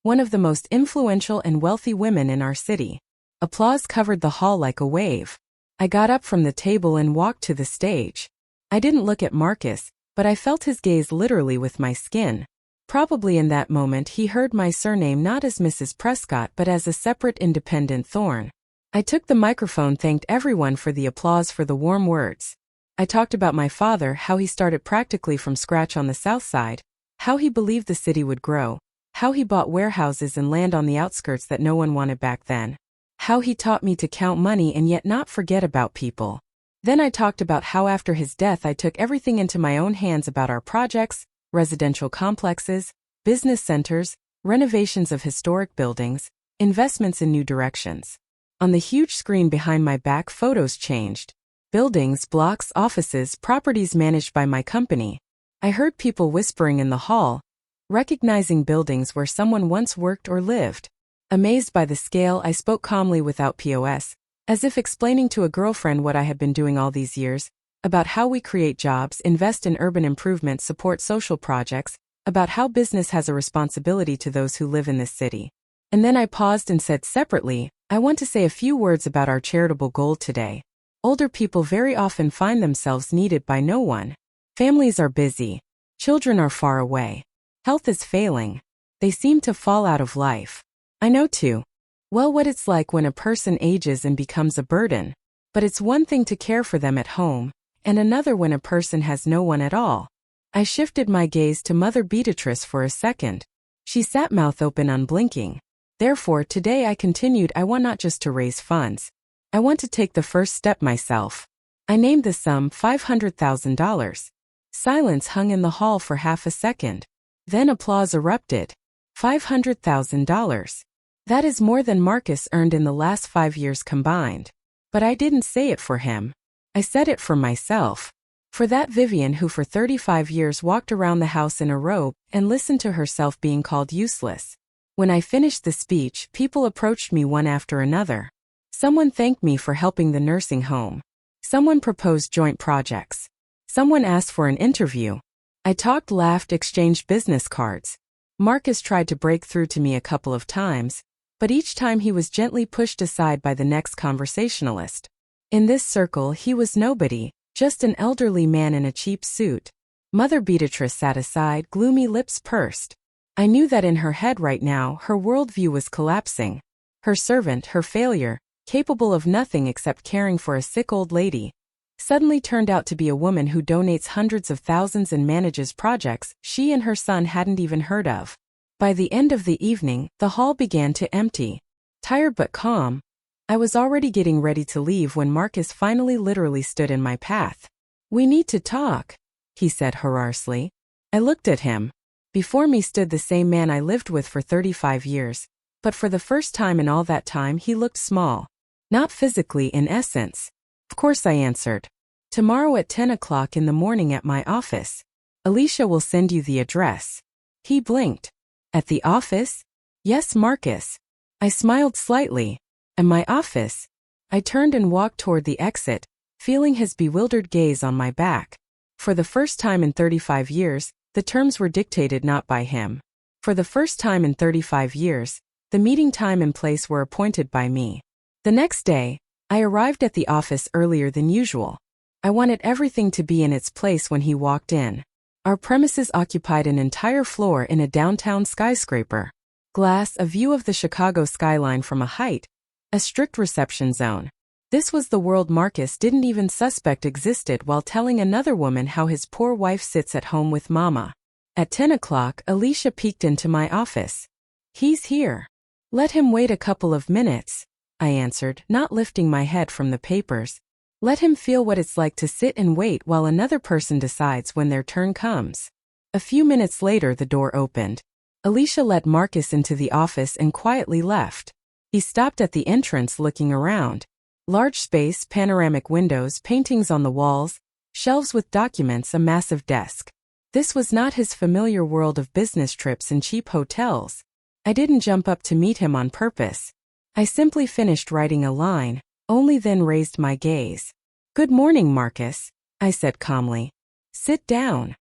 one of the most influential and wealthy women in our city." Applause covered the hall like a wave. I got up from the table and walked to the stage. I didn't look at Marcus, but I felt his gaze literally with my skin. Probably in that moment he heard my surname not as Mrs. Prescott but as a separate independent Thorne. I took the microphone, thanked everyone for the applause, for the warm words. I talked about my father, how he started practically from scratch on the south side, how he believed the city would grow, how he bought warehouses and land on the outskirts that no one wanted back then, how he taught me to count money and yet not forget about people. Then I talked about how after his death I took everything into my own hands, about our projects, residential complexes, business centers, renovations of historic buildings, investments in new directions. On the huge screen behind my back, photos changed. Buildings, blocks, offices, properties managed by my company. I heard people whispering in the hall, recognizing buildings where someone once worked or lived. Amazed by the scale, I spoke calmly without POS, as if explaining to a girlfriend what I had been doing all these years, about how we create jobs, invest in urban improvement, support social projects, about how business has a responsibility to those who live in this city. And then I paused and said separately, "I want to say a few words about our charitable goal today. Older people very often find themselves needed by no one. Families are busy. Children are far away. Health is failing. They seem to fall out of life. I know too well what it's like when a person ages and becomes a burden. But it's one thing to care for them at home, and another when a person has no one at all." I shifted my gaze to Mother Beatrice for a second. She sat mouth open, unblinking. "Therefore, today," I continued, "I want not just to raise funds. I want to take the first step myself." I named the sum $500,000. Silence hung in the hall for half a second. Then applause erupted. $500,000. That is more than Marcus earned in the last 5 years combined. But I didn't say it for him. I said it for myself. For that Vivian who for 35 years walked around the house in a robe and listened to herself being called useless. When I finished the speech, people approached me one after another. Someone thanked me for helping the nursing home. Someone proposed joint projects. Someone asked for an interview. I talked, laughed, exchanged business cards. Marcus tried to break through to me a couple of times, but each time he was gently pushed aside by the next conversationalist. In this circle he was nobody, just an elderly man in a cheap suit. Mother Beatrice sat aside, gloomy, lips pursed. I knew that in her head right now her worldview was collapsing. Her servant, her failure, capable of nothing except caring for a sick old lady, suddenly turned out to be a woman who donates hundreds of thousands and manages projects she and her son hadn't even heard of. By the end of the evening, the hall began to empty. Tired but calm, I was already getting ready to leave when Marcus finally literally stood in my path. "We need to talk," he said hoarsely. I looked at him. Before me stood the same man I lived with for 35 years, but for the first time in all that time he looked small. Not physically, in essence. "Of course," I answered. "Tomorrow at 10 o'clock in the morning at my office. Alicia will send you the address." He blinked. "At the office?" "Yes, Marcus." I smiled slightly. "At my office?" I turned and walked toward the exit, feeling his bewildered gaze on my back. For the first time in 35 years, the terms were dictated not by him. For the first time in 35 years, the meeting time and place were appointed by me. The next day, I arrived at the office earlier than usual. I wanted everything to be in its place when he walked in. Our premises occupied an entire floor in a downtown skyscraper. Glass, a view of the Chicago skyline from a height. A strict reception zone. This was the world Marcus didn't even suspect existed while telling another woman how his poor wife sits at home with mama. At 10 o'clock, Alicia peeked into my office. "He's here." "Let him wait a couple of minutes," I answered, not lifting my head from the papers. "Let him feel what it's like to sit and wait while another person decides when their turn comes." A few minutes later the door opened. Alicia let Marcus into the office and quietly left. He stopped at the entrance looking around. Large space, panoramic windows, paintings on the walls, shelves with documents, a massive desk. This was not his familiar world of business trips and cheap hotels. I didn't jump up to meet him on purpose. I simply finished writing a line, only then raised my gaze. "Good morning, Marcus," I said calmly. "Sit down."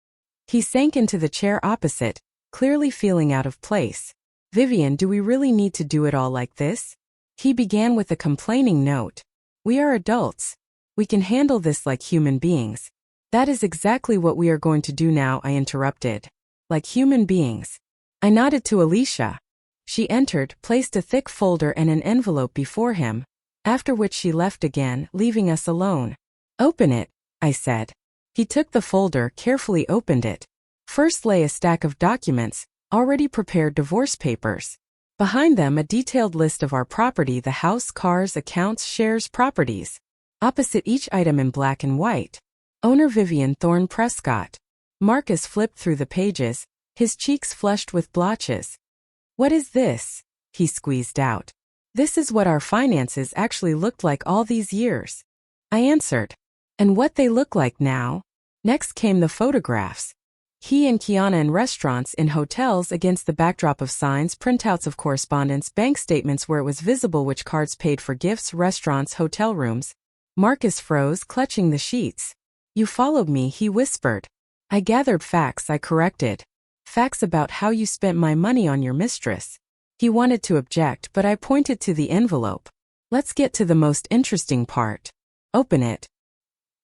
He sank into the chair opposite, clearly feeling out of place. "Vivian, do we really need to do it all like this?" He began with a complaining note. "We are adults. We can handle this like human beings." "That is exactly what we are going to do now," I interrupted. "Like human beings." I nodded to Alicia. She entered, placed a thick folder and an envelope before him, after which she left again, leaving us alone. "Open it," I said. He took the folder, carefully opened it. First lay a stack of documents, already prepared divorce papers. Behind them a detailed list of our property, the house, cars, accounts, shares, properties. Opposite each item in black and white. Owner Vivian Thorne Prescott. Marcus flipped through the pages, his cheeks flushed with blotches. "What is this?" he squeezed out. "This is what our finances actually looked like all these years," I answered. "And what they look like now?" Next came the photographs. He and Kiana in restaurants, in hotels, against the backdrop of signs, printouts of correspondence, bank statements where it was visible which cards paid for gifts, restaurants, hotel rooms. Marcus froze, clutching the sheets. "You followed me," he whispered. "I gathered facts," I corrected. "Facts about how you spent my money on your mistress." He wanted to object, but I pointed to the envelope. "Let's get to the most interesting part. Open it."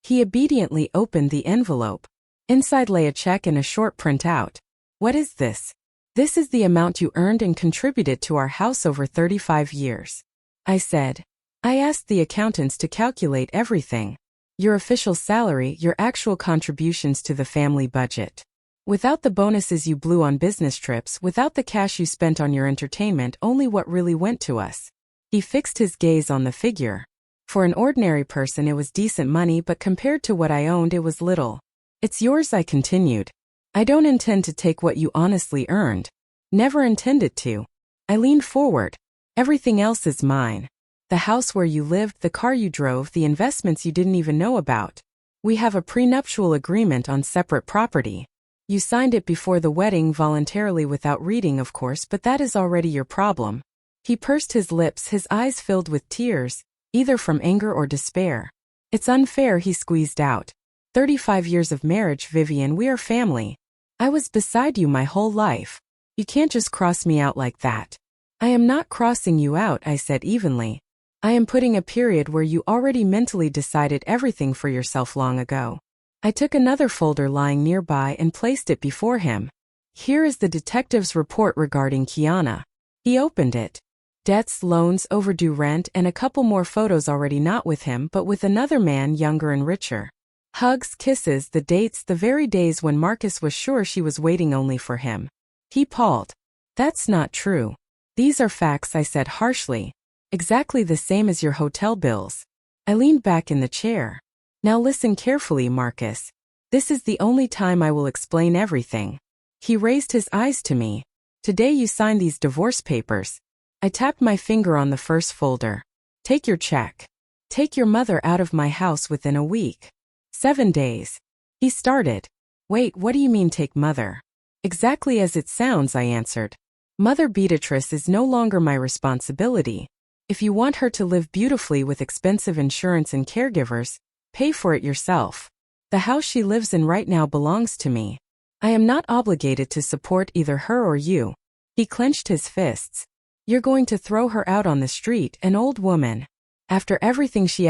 He obediently opened the envelope. Inside lay a check and a short printout. "What is this?" "This is the amount you earned and contributed to our house over 35 years. I said. "I asked the accountants to calculate everything. Your official salary, your actual contributions to the family budget. Without the bonuses you blew on business trips, without the cash you spent on your entertainment, only what really went to us." He fixed his gaze on the figure. For an ordinary person it was decent money, but compared to what I owned it was little. "It's yours," I continued. "I don't intend to take what you honestly earned. Never intended to." I leaned forward. Everything else is mine. The house where you lived, the car you drove, the investments you didn't even know about. We have a prenuptial agreement on separate property. You signed it before the wedding voluntarily without reading, of course, but that is already your problem. He pursed his lips, his eyes filled with tears, either from anger or despair. It's unfair, he squeezed out. 35 years of marriage, Vivian, we are family. I was beside you my whole life. You can't just cross me out like that. I am not crossing you out, I said evenly. I am putting a period where you already mentally decided everything for yourself long ago. I took another folder lying nearby and placed it before him. Here is the detective's report regarding Kiana. He opened it. Debts, loans, overdue rent, and a couple more photos already not with him but with another man younger and richer. Hugs, kisses, the dates, the very days when Marcus was sure she was waiting only for him. He palled. That's not true. These are facts, I said harshly. Exactly the same as your hotel bills. I leaned back in the chair. Now listen carefully, Marcus. This is the only time I will explain everything. He raised his eyes to me. Today you signed these divorce papers. I tapped my finger on the first folder. Take your check. Take your mother out of my house within a week. 7 days. He started. Wait, what do you mean take mother? Exactly as it sounds, I answered. Mother Beatrice is no longer my responsibility. If you want her to live beautifully with expensive insurance and caregivers, pay for it yourself. The house she lives in right now belongs to me. I am not obligated to support either her or you. He clenched his fists. You're going to throw her out on the street, an old woman. After everything she,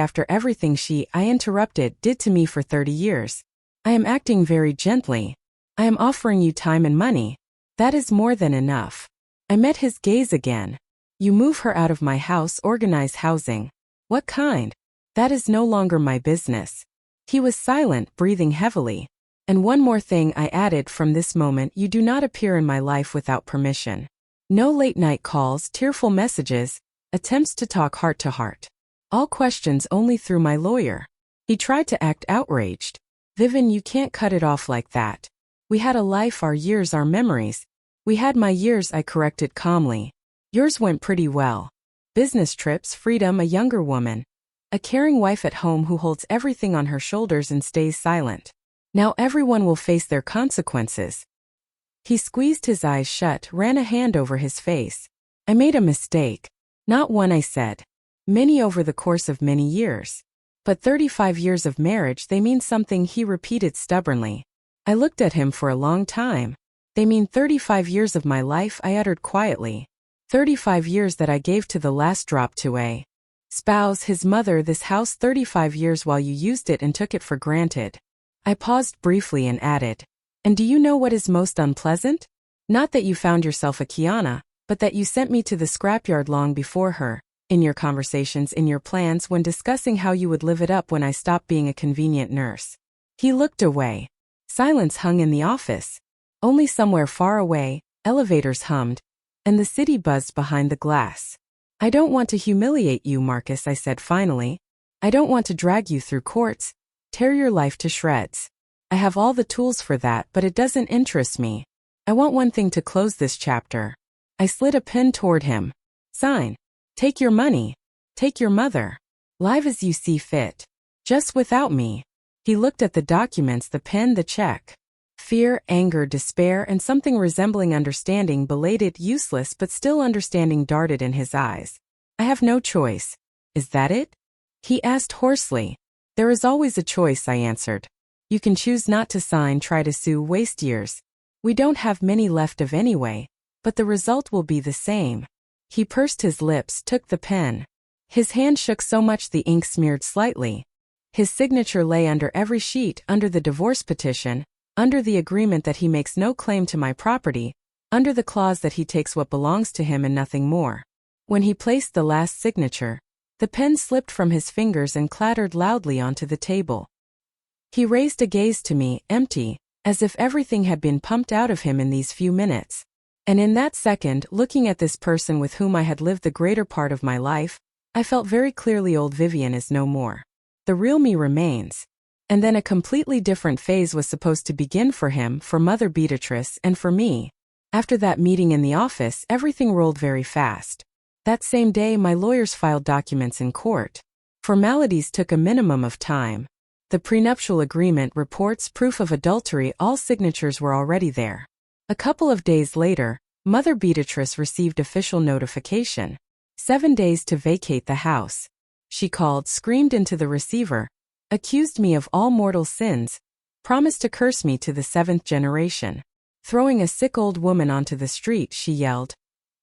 I interrupted, did to me for 30 years. I am acting very gently. I am offering you time and money. That is more than enough. I met his gaze again. You move her out of my house, organize housing. What kind? That is no longer my business. He was silent, breathing heavily. And one more thing, I added, from this moment you do not appear in my life without permission. No late-night calls, tearful messages, attempts to talk heart to heart. All questions only through my lawyer. He tried to act outraged. Vivian, you can't cut it off like that. We had a life, our years, our memories. We had my years, I corrected calmly. Yours went pretty well. Business trips, freedom, a younger woman. A caring wife at home who holds everything on her shoulders and stays silent. Now everyone will face their consequences. He squeezed his eyes shut, ran a hand over his face. I made a mistake. Not one, I said. Many over the course of many years. But 35 years of marriage, they mean something, he repeated stubbornly. I looked at him for a long time. They mean 35 years of my life, I uttered quietly. 35 years that I gave to the last drop to a spouse, his mother, this house, 35 years while you used it and took it for granted. I paused briefly and added, and do you know what is most unpleasant? Not that you found yourself a Kiana, but that you sent me to the scrapyard long before her, in your conversations, in your plans, when discussing how you would live it up when I stopped being a convenient nurse. He looked away. Silence hung in the office. Only somewhere far away, elevators hummed, and the city buzzed behind the glass. I don't want to humiliate you, Marcus, I said finally. I don't want to drag you through courts, tear your life to shreds. I have all the tools for that, but it doesn't interest me. I want one thing to close this chapter. I slid a pen toward him. Sign. Take your money. Take your mother. Live as you see fit. Just without me. He looked at the documents, the pen, the check. Fear, anger, despair, and something resembling understanding, belated, useless but still understanding, darted in his eyes. I have no choice. Is that it? He asked hoarsely. There is always a choice, I answered. You can choose not to sign, try to sue, waste years. We don't have many left of anyway, but the result will be the same. He pursed his lips, took the pen. His hand shook so much the ink smeared slightly. His signature lay under every sheet, under the divorce petition, under the agreement that he makes no claim to my property, under the clause that he takes what belongs to him and nothing more. When he placed the last signature, the pen slipped from his fingers and clattered loudly onto the table. He raised a gaze to me, empty, as if everything had been pumped out of him in these few minutes. And in that second, looking at this person with whom I had lived the greater part of my life, I felt very clearly old Vivian is no more. The real me remains. And then a completely different phase was supposed to begin for him, for Mother Beatrice, and for me. After that meeting in the office, everything rolled very fast. That same day, my lawyers filed documents in court. Formalities took a minimum of time. The prenuptial agreement, reports, proof of adultery, all signatures were already there. A couple of days later, Mother Beatrice received official notification. 7 days to vacate the house. She called, screamed into the receiver, accused me of all mortal sins, promised to curse me to the 7th generation. Throwing a sick old woman onto the street, she yelled,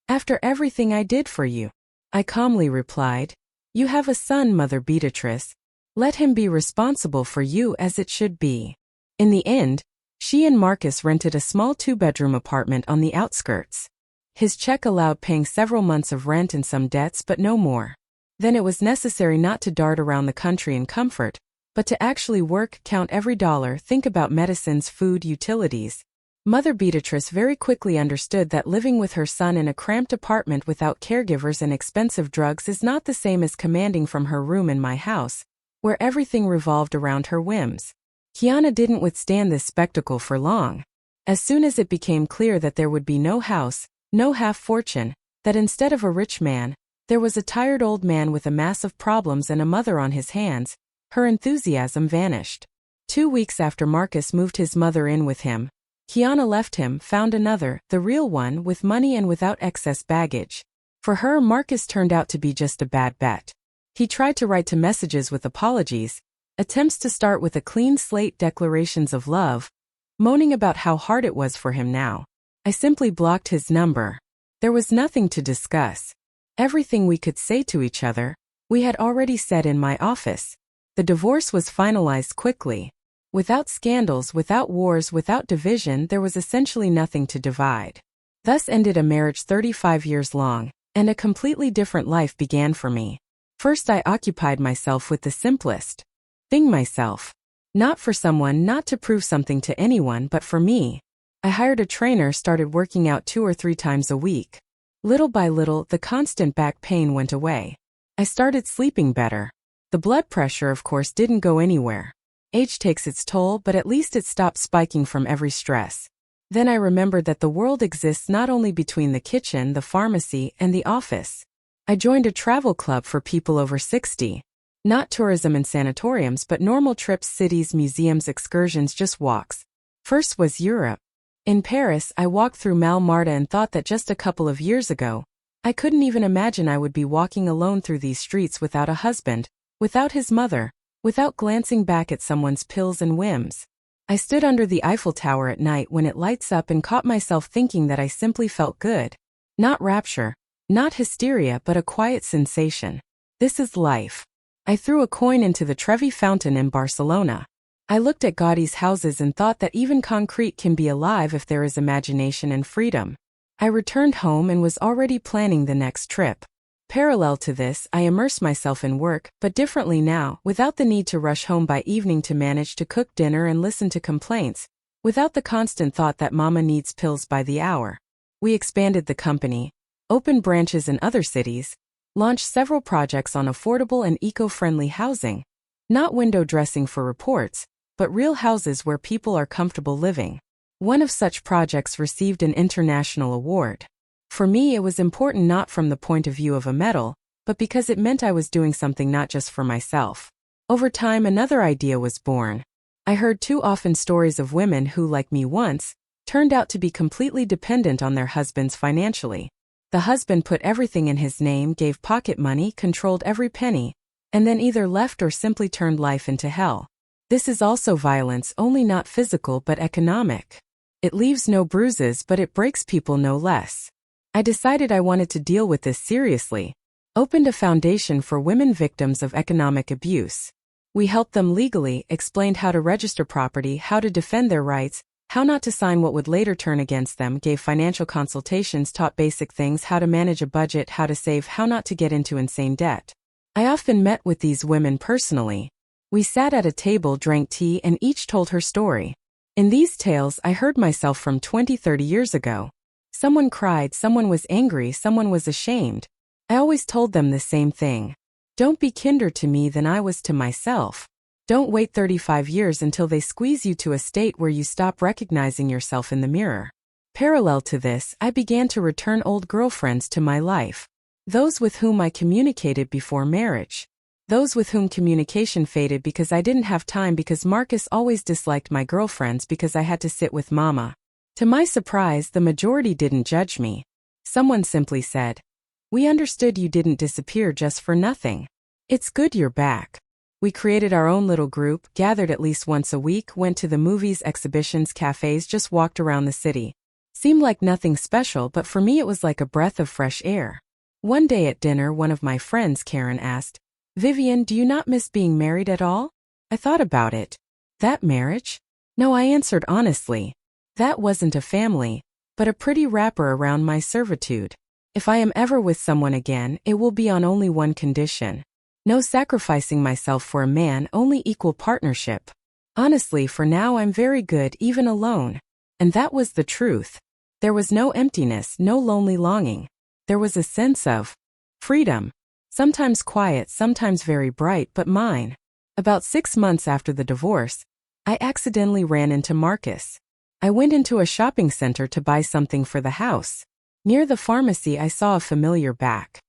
"After everything I did for you." I calmly replied, "You have a son, Mother Beatrice. Let him be responsible for you as it should be." In the end, she and Marcus rented a small 2-bedroom apartment on the outskirts. His check allowed paying several months of rent and some debts, but no more. Then it was necessary not to dart around the country in comfort, but to actually work, count every dollar, think about medicines, food, utilities. Mother Beatrice very quickly understood that living with her son in a cramped apartment without caregivers and expensive drugs is not the same as commanding from her room in my house, where everything revolved around her whims. Kiana didn't withstand this spectacle for long. As soon as it became clear that there would be no house, no half-fortune, that instead of a rich man, there was a tired old man with a mass of problems and a mother on his hands, her enthusiasm vanished. 2 weeks after Marcus moved his mother in with him, Kiana left him, found another, the real one, with money and without excess baggage. For her, Marcus turned out to be just a bad bet. He tried to write to messages with apologies, attempts to start with a clean slate, declarations of love, moaning about how hard it was for him now. I simply blocked his number. There was nothing to discuss. Everything we could say to each other, we had already said in my office. The divorce was finalized quickly. Without scandals, without wars, without division, there was essentially nothing to divide. Thus ended a marriage 35 years long, and a completely different life began for me. First, I occupied myself with the simplest thing, myself. Not for someone, not to prove something to anyone, but for me. I hired a trainer, started working out 2 or 3 times a week. Little by little, the constant back pain went away. I started sleeping better. The blood pressure, of course, didn't go anywhere. Age takes its toll, but at least it stopped spiking from every stress. Then I remembered that the world exists not only between the kitchen, the pharmacy, and the office. I joined a travel club for people over 60. Not tourism and sanatoriums, but normal trips, cities, museums, excursions, just walks. First was Europe. In Paris, I walked through Malmarta and thought that just a couple of years ago, I couldn't even imagine I would be walking alone through these streets without a husband, without his mother, without glancing back at someone's pills and whims. I stood under the Eiffel Tower at night when it lights up and caught myself thinking that I simply felt good. Not rapture, not hysteria, but a quiet sensation. This is life. I threw a coin into the Trevi fountain in Barcelona. I looked at Gaudi's houses and thought that even concrete can be alive if there is imagination and freedom. I returned home and was already planning the next trip. Parallel to this, I immersed myself in work, but differently now, without the need to rush home by evening to manage to cook dinner and listen to complaints, without the constant thought that mama needs pills by the hour. We expanded the company, opened branches in other cities, launched several projects on affordable and eco-friendly housing. Not window dressing for reports, but real houses where people are comfortable living. One of such projects received an international award. For me, it was important not from the point of view of a medal, but because it meant I was doing something not just for myself. Over time, another idea was born. I heard too often stories of women who, like me once, turned out to be completely dependent on their husbands financially. The husband put everything in his name, gave pocket money, controlled every penny, and then either left or simply turned life into hell. This is also violence, only not physical but economic. It leaves no bruises, but it breaks people no less. I decided I wanted to deal with this seriously. Opened a foundation for women victims of economic abuse. We helped them legally, explained how to register property, how to defend their rights, how not to sign what would later turn against them, gave financial consultations, taught basic things, how to manage a budget, how to save, how not to get into insane debt. I often met with these women personally. We sat at a table, drank tea, and each told her story. In these tales, I heard myself from 20-30 years ago. Someone cried, someone was angry, someone was ashamed. I always told them the same thing. Don't be kinder to me than I was to myself. Don't wait 35 years until they squeeze you to a state where you stop recognizing yourself in the mirror. Parallel to this, I began to return old girlfriends to my life. Those with whom I communicated before marriage. Those with whom communication faded because I didn't have time because Marcus always disliked my girlfriends because I had to sit with mama. To my surprise, the majority didn't judge me. Someone simply said, "We understood you didn't disappear just for nothing. It's good you're back." We created our own little group, gathered at least once a week, went to the movies, exhibitions, cafes, just walked around the city. Seemed like nothing special, but for me it was like a breath of fresh air. One day at dinner, one of my friends, Karen, asked, "Vivian, do you not miss being married at all?" I thought about it. That marriage? No, I answered honestly. That wasn't a family, but a pretty wrapper around my servitude. If I am ever with someone again, it will be on only one condition. No sacrificing myself for a man, only equal partnership. Honestly, for now I'm very good even alone. And that was the truth. There was no emptiness, no lonely longing. There was a sense of freedom. Sometimes quiet, sometimes very bright, but mine. About 6 months after the divorce, I accidentally ran into Marcus. I went into a shopping center to buy something for the house. Near the pharmacy, I saw a familiar back.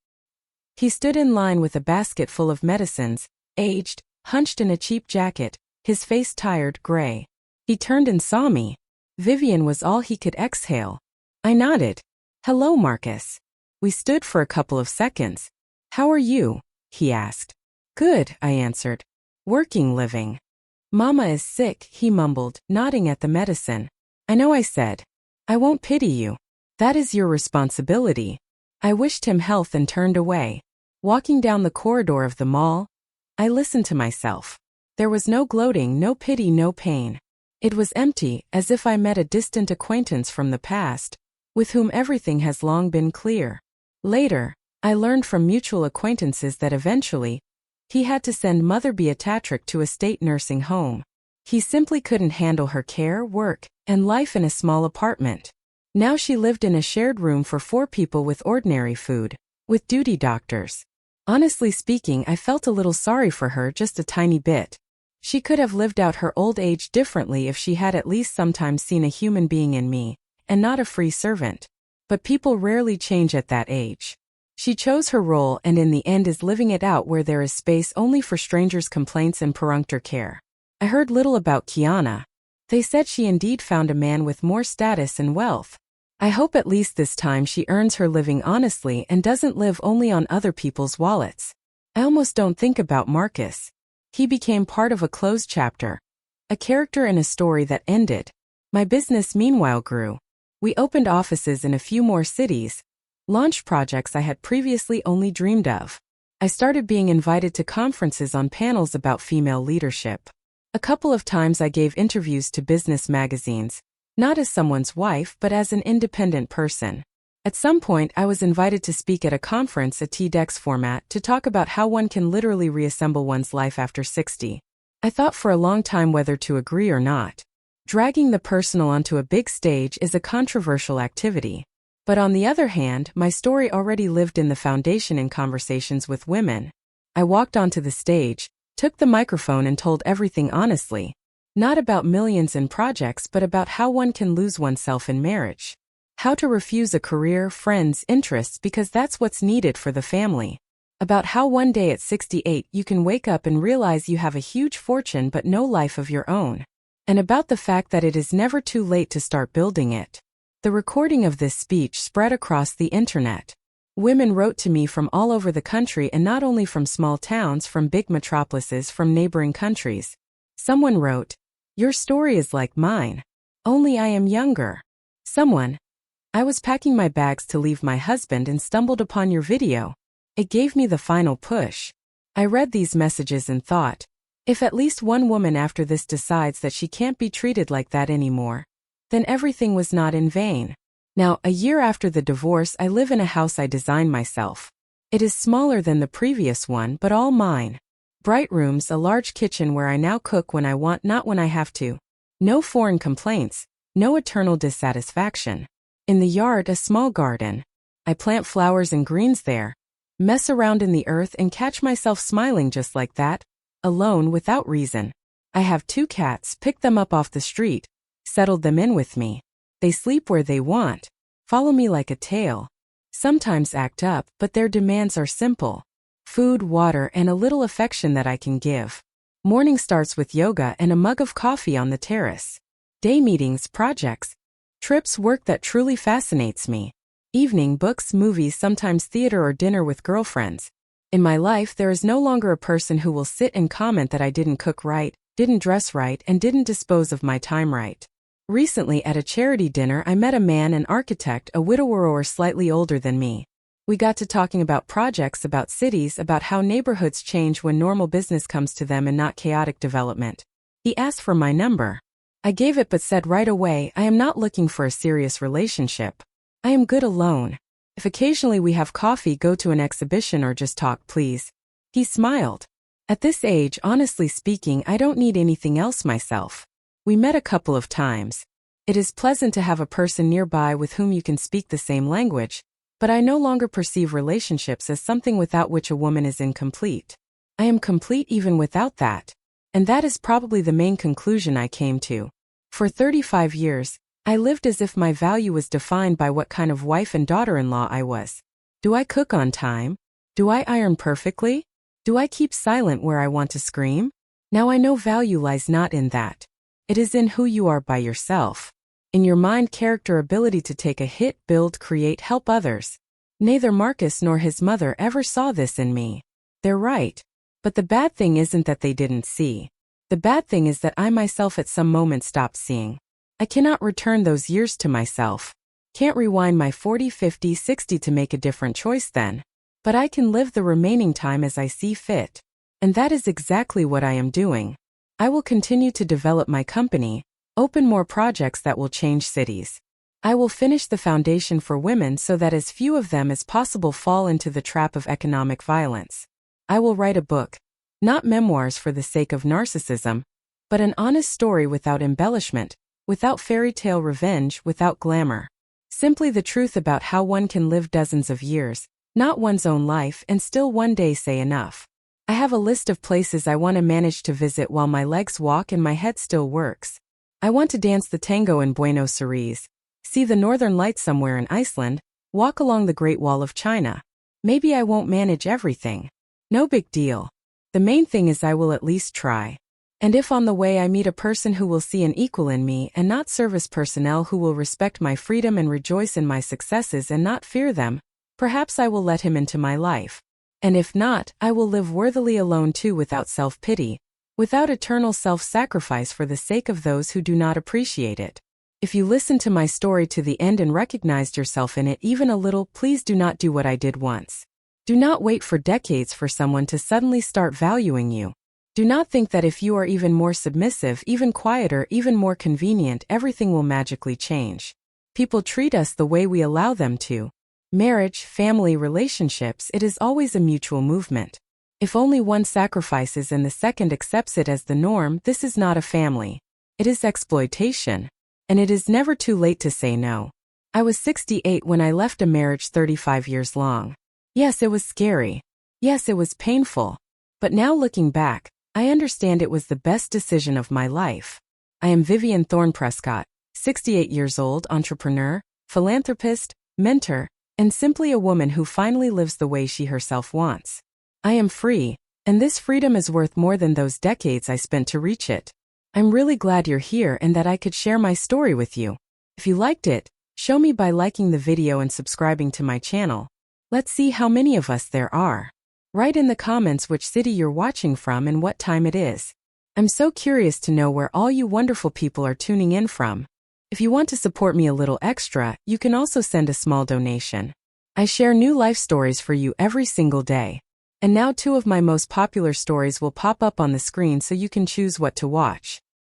He stood in line with a basket full of medicines, aged, hunched in a cheap jacket, his face tired, gray. He turned and saw me. Vivian was all he could exhale. I nodded. "Hello, Marcus." We stood for a couple of seconds. "How are you?" he asked. "Good," I answered. "Working, living." "Mama is sick," he mumbled, nodding at the medicine. "I know," I said. "I won't pity you. That is your responsibility." I wished him health and turned away. Walking down the corridor of the mall, I listened to myself. There was no gloating, no pity, no pain. It was empty, as if I met a distant acquaintance from the past, with whom everything has long been clear. Later, I learned from mutual acquaintances that eventually, he had to send Mother Beatrix to a state nursing home. He simply couldn't handle her care, work, and life in a small apartment. Now she lived in a shared room for 4 people with ordinary food, with duty doctors. Honestly speaking, I felt a little sorry for her, just a tiny bit. She could have lived out her old age differently if she had at least sometimes seen a human being in me, and not a free servant. But people rarely change at that age. She chose her role and in the end is living it out where there is space only for strangers' complaints and perfunctory care. I heard little about Kiana. They said she indeed found a man with more status and wealth. I hope at least this time she earns her living honestly and doesn't live only on other people's wallets. I almost don't think about Marcus. He became part of a closed chapter. A character in a story that ended. My business meanwhile grew. We opened offices in a few more cities, launched projects I had previously only dreamed of. I started being invited to conferences on panels about female leadership. A couple of times I gave interviews to business magazines, not as someone's wife but as an independent person. At some point I was invited to speak at a conference, a TEDx format, to talk about how one can literally reassemble one's life after 60. I thought for a long time whether to agree or not. Dragging the personal onto a big stage is a controversial activity. But on the other hand, my story already lived in the foundation in conversations with women. I walked onto the stage, took the microphone and told everything honestly. Not about millions in projects but about how one can lose oneself in marriage. How to refuse a career, friends, interests because that's what's needed for the family. About how one day at 68 you can wake up and realize you have a huge fortune but no life of your own. And about the fact that it is never too late to start building it. The recording of this speech spread across the internet. Women wrote to me from all over the country and not only from small towns, from big metropolises, from neighboring countries. Someone wrote, "Your story is like mine. Only I am younger." Someone, "I was packing my bags to leave my husband and stumbled upon your video. It gave me the final push." I read these messages and thought, if at least one woman after this decides that she can't be treated like that anymore, then everything was not in vain. Now, a year after the divorce, I live in a house I designed myself. It is smaller than the previous one, but all mine. Bright rooms, a large kitchen where I now cook when I want, not when I have to. No foreign complaints, no eternal dissatisfaction. In the yard, a small garden. I plant flowers and greens there, mess around in the earth and catch myself smiling just like that, alone without reason. I have 2 cats, picked them up off the street, settled them in with me. They sleep where they want, follow me like a tail. sometimes act up, but their demands are simple. Food, water, and a little affection that I can give. Morning starts with yoga and a mug of coffee on the terrace. Day meetings, projects, trips, work that truly fascinates me. Evening, books, movies, sometimes theater or dinner with girlfriends. In my life, there is no longer a person who will sit and comment that I didn't cook right, didn't dress right, and didn't dispose of my time right. Recently at a charity dinner, I met a man, an architect, a widower or slightly older than me. We got to talking about projects, about cities, about how neighborhoods change when normal business comes to them and not chaotic development. He asked for my number. I gave it but said right away, I am not looking for a serious relationship. I am good alone. If occasionally we have coffee, go to an exhibition or just talk, please. He smiled. At this age, honestly speaking, I don't need anything else myself. We met a couple of times. It is pleasant to have a person nearby with whom you can speak the same language, but I no longer perceive relationships as something without which a woman is incomplete. I am complete even without that. And that is probably the main conclusion I came to. For 35 years, I lived as if my value was defined by what kind of wife and daughter-in-law I was. Do I cook on time? Do I iron perfectly? Do I keep silent where I want to scream? Now I know value lies not in that. It is in who you are by yourself. In your mind, character, ability to take a hit, build, create, help others. Neither Marcus nor his mother ever saw this in me. They're right. But the bad thing isn't that they didn't see. The bad thing is that I myself at some moment stopped seeing. I cannot return those years to myself. Can't rewind my 40, 50, 60 to make a different choice then. But I can live the remaining time as I see fit. And that is exactly what I am doing. I will continue to develop my company, open more projects that will change cities. I will finish the foundation for women so that as few of them as possible fall into the trap of economic violence. I will write a book, not memoirs for the sake of narcissism, but an honest story without embellishment, without fairy tale revenge, without glamour. Simply the truth about how one can live dozens of years, not one's own life, and still one day say enough. I have a list of places I want to manage to visit while my legs walk and my head still works. I want to dance the tango in Buenos Aires, see the northern lights somewhere in Iceland, walk along the Great Wall of China. Maybe I won't manage everything. No big deal. The main thing is I will at least try. And if on the way I meet a person who will see an equal in me and not service personnel who will respect my freedom and rejoice in my successes and not fear them, perhaps I will let him into my life. And if not, I will live worthily alone too, without self-pity, without eternal self-sacrifice for the sake of those who do not appreciate it. If you listened to my story to the end and recognized yourself in it even a little, please do not do what I did once. Do not wait for decades for someone to suddenly start valuing you. Do not think that if you are even more submissive, even quieter, even more convenient, everything will magically change. People treat us the way we allow them to. Marriage, family, relationships, it is always a mutual movement. If only one sacrifices and the second accepts it as the norm, this is not a family. It is exploitation. And it is never too late to say no. I was 68 when I left a marriage 35 years long. Yes, it was scary. Yes, it was painful. But now looking back, I understand it was the best decision of my life. I am Vivian Thorne Prescott, 68 years old, entrepreneur, philanthropist, mentor, and simply a woman who finally lives the way she herself wants. I am free, and this freedom is worth more than those decades I spent to reach it. I'm really glad you're here and that I could share my story with you. If you liked it, show me by liking the video and subscribing to my channel. Let's see how many of us there are. Write in the comments which city you're watching from and what time it is. I'm so curious to know where all you wonderful people are tuning in from. If you want to support me a little extra, you can also send a small donation. I share new life stories for you every single day. And now 2 of my most popular stories will pop up on the screen so you can choose what to watch.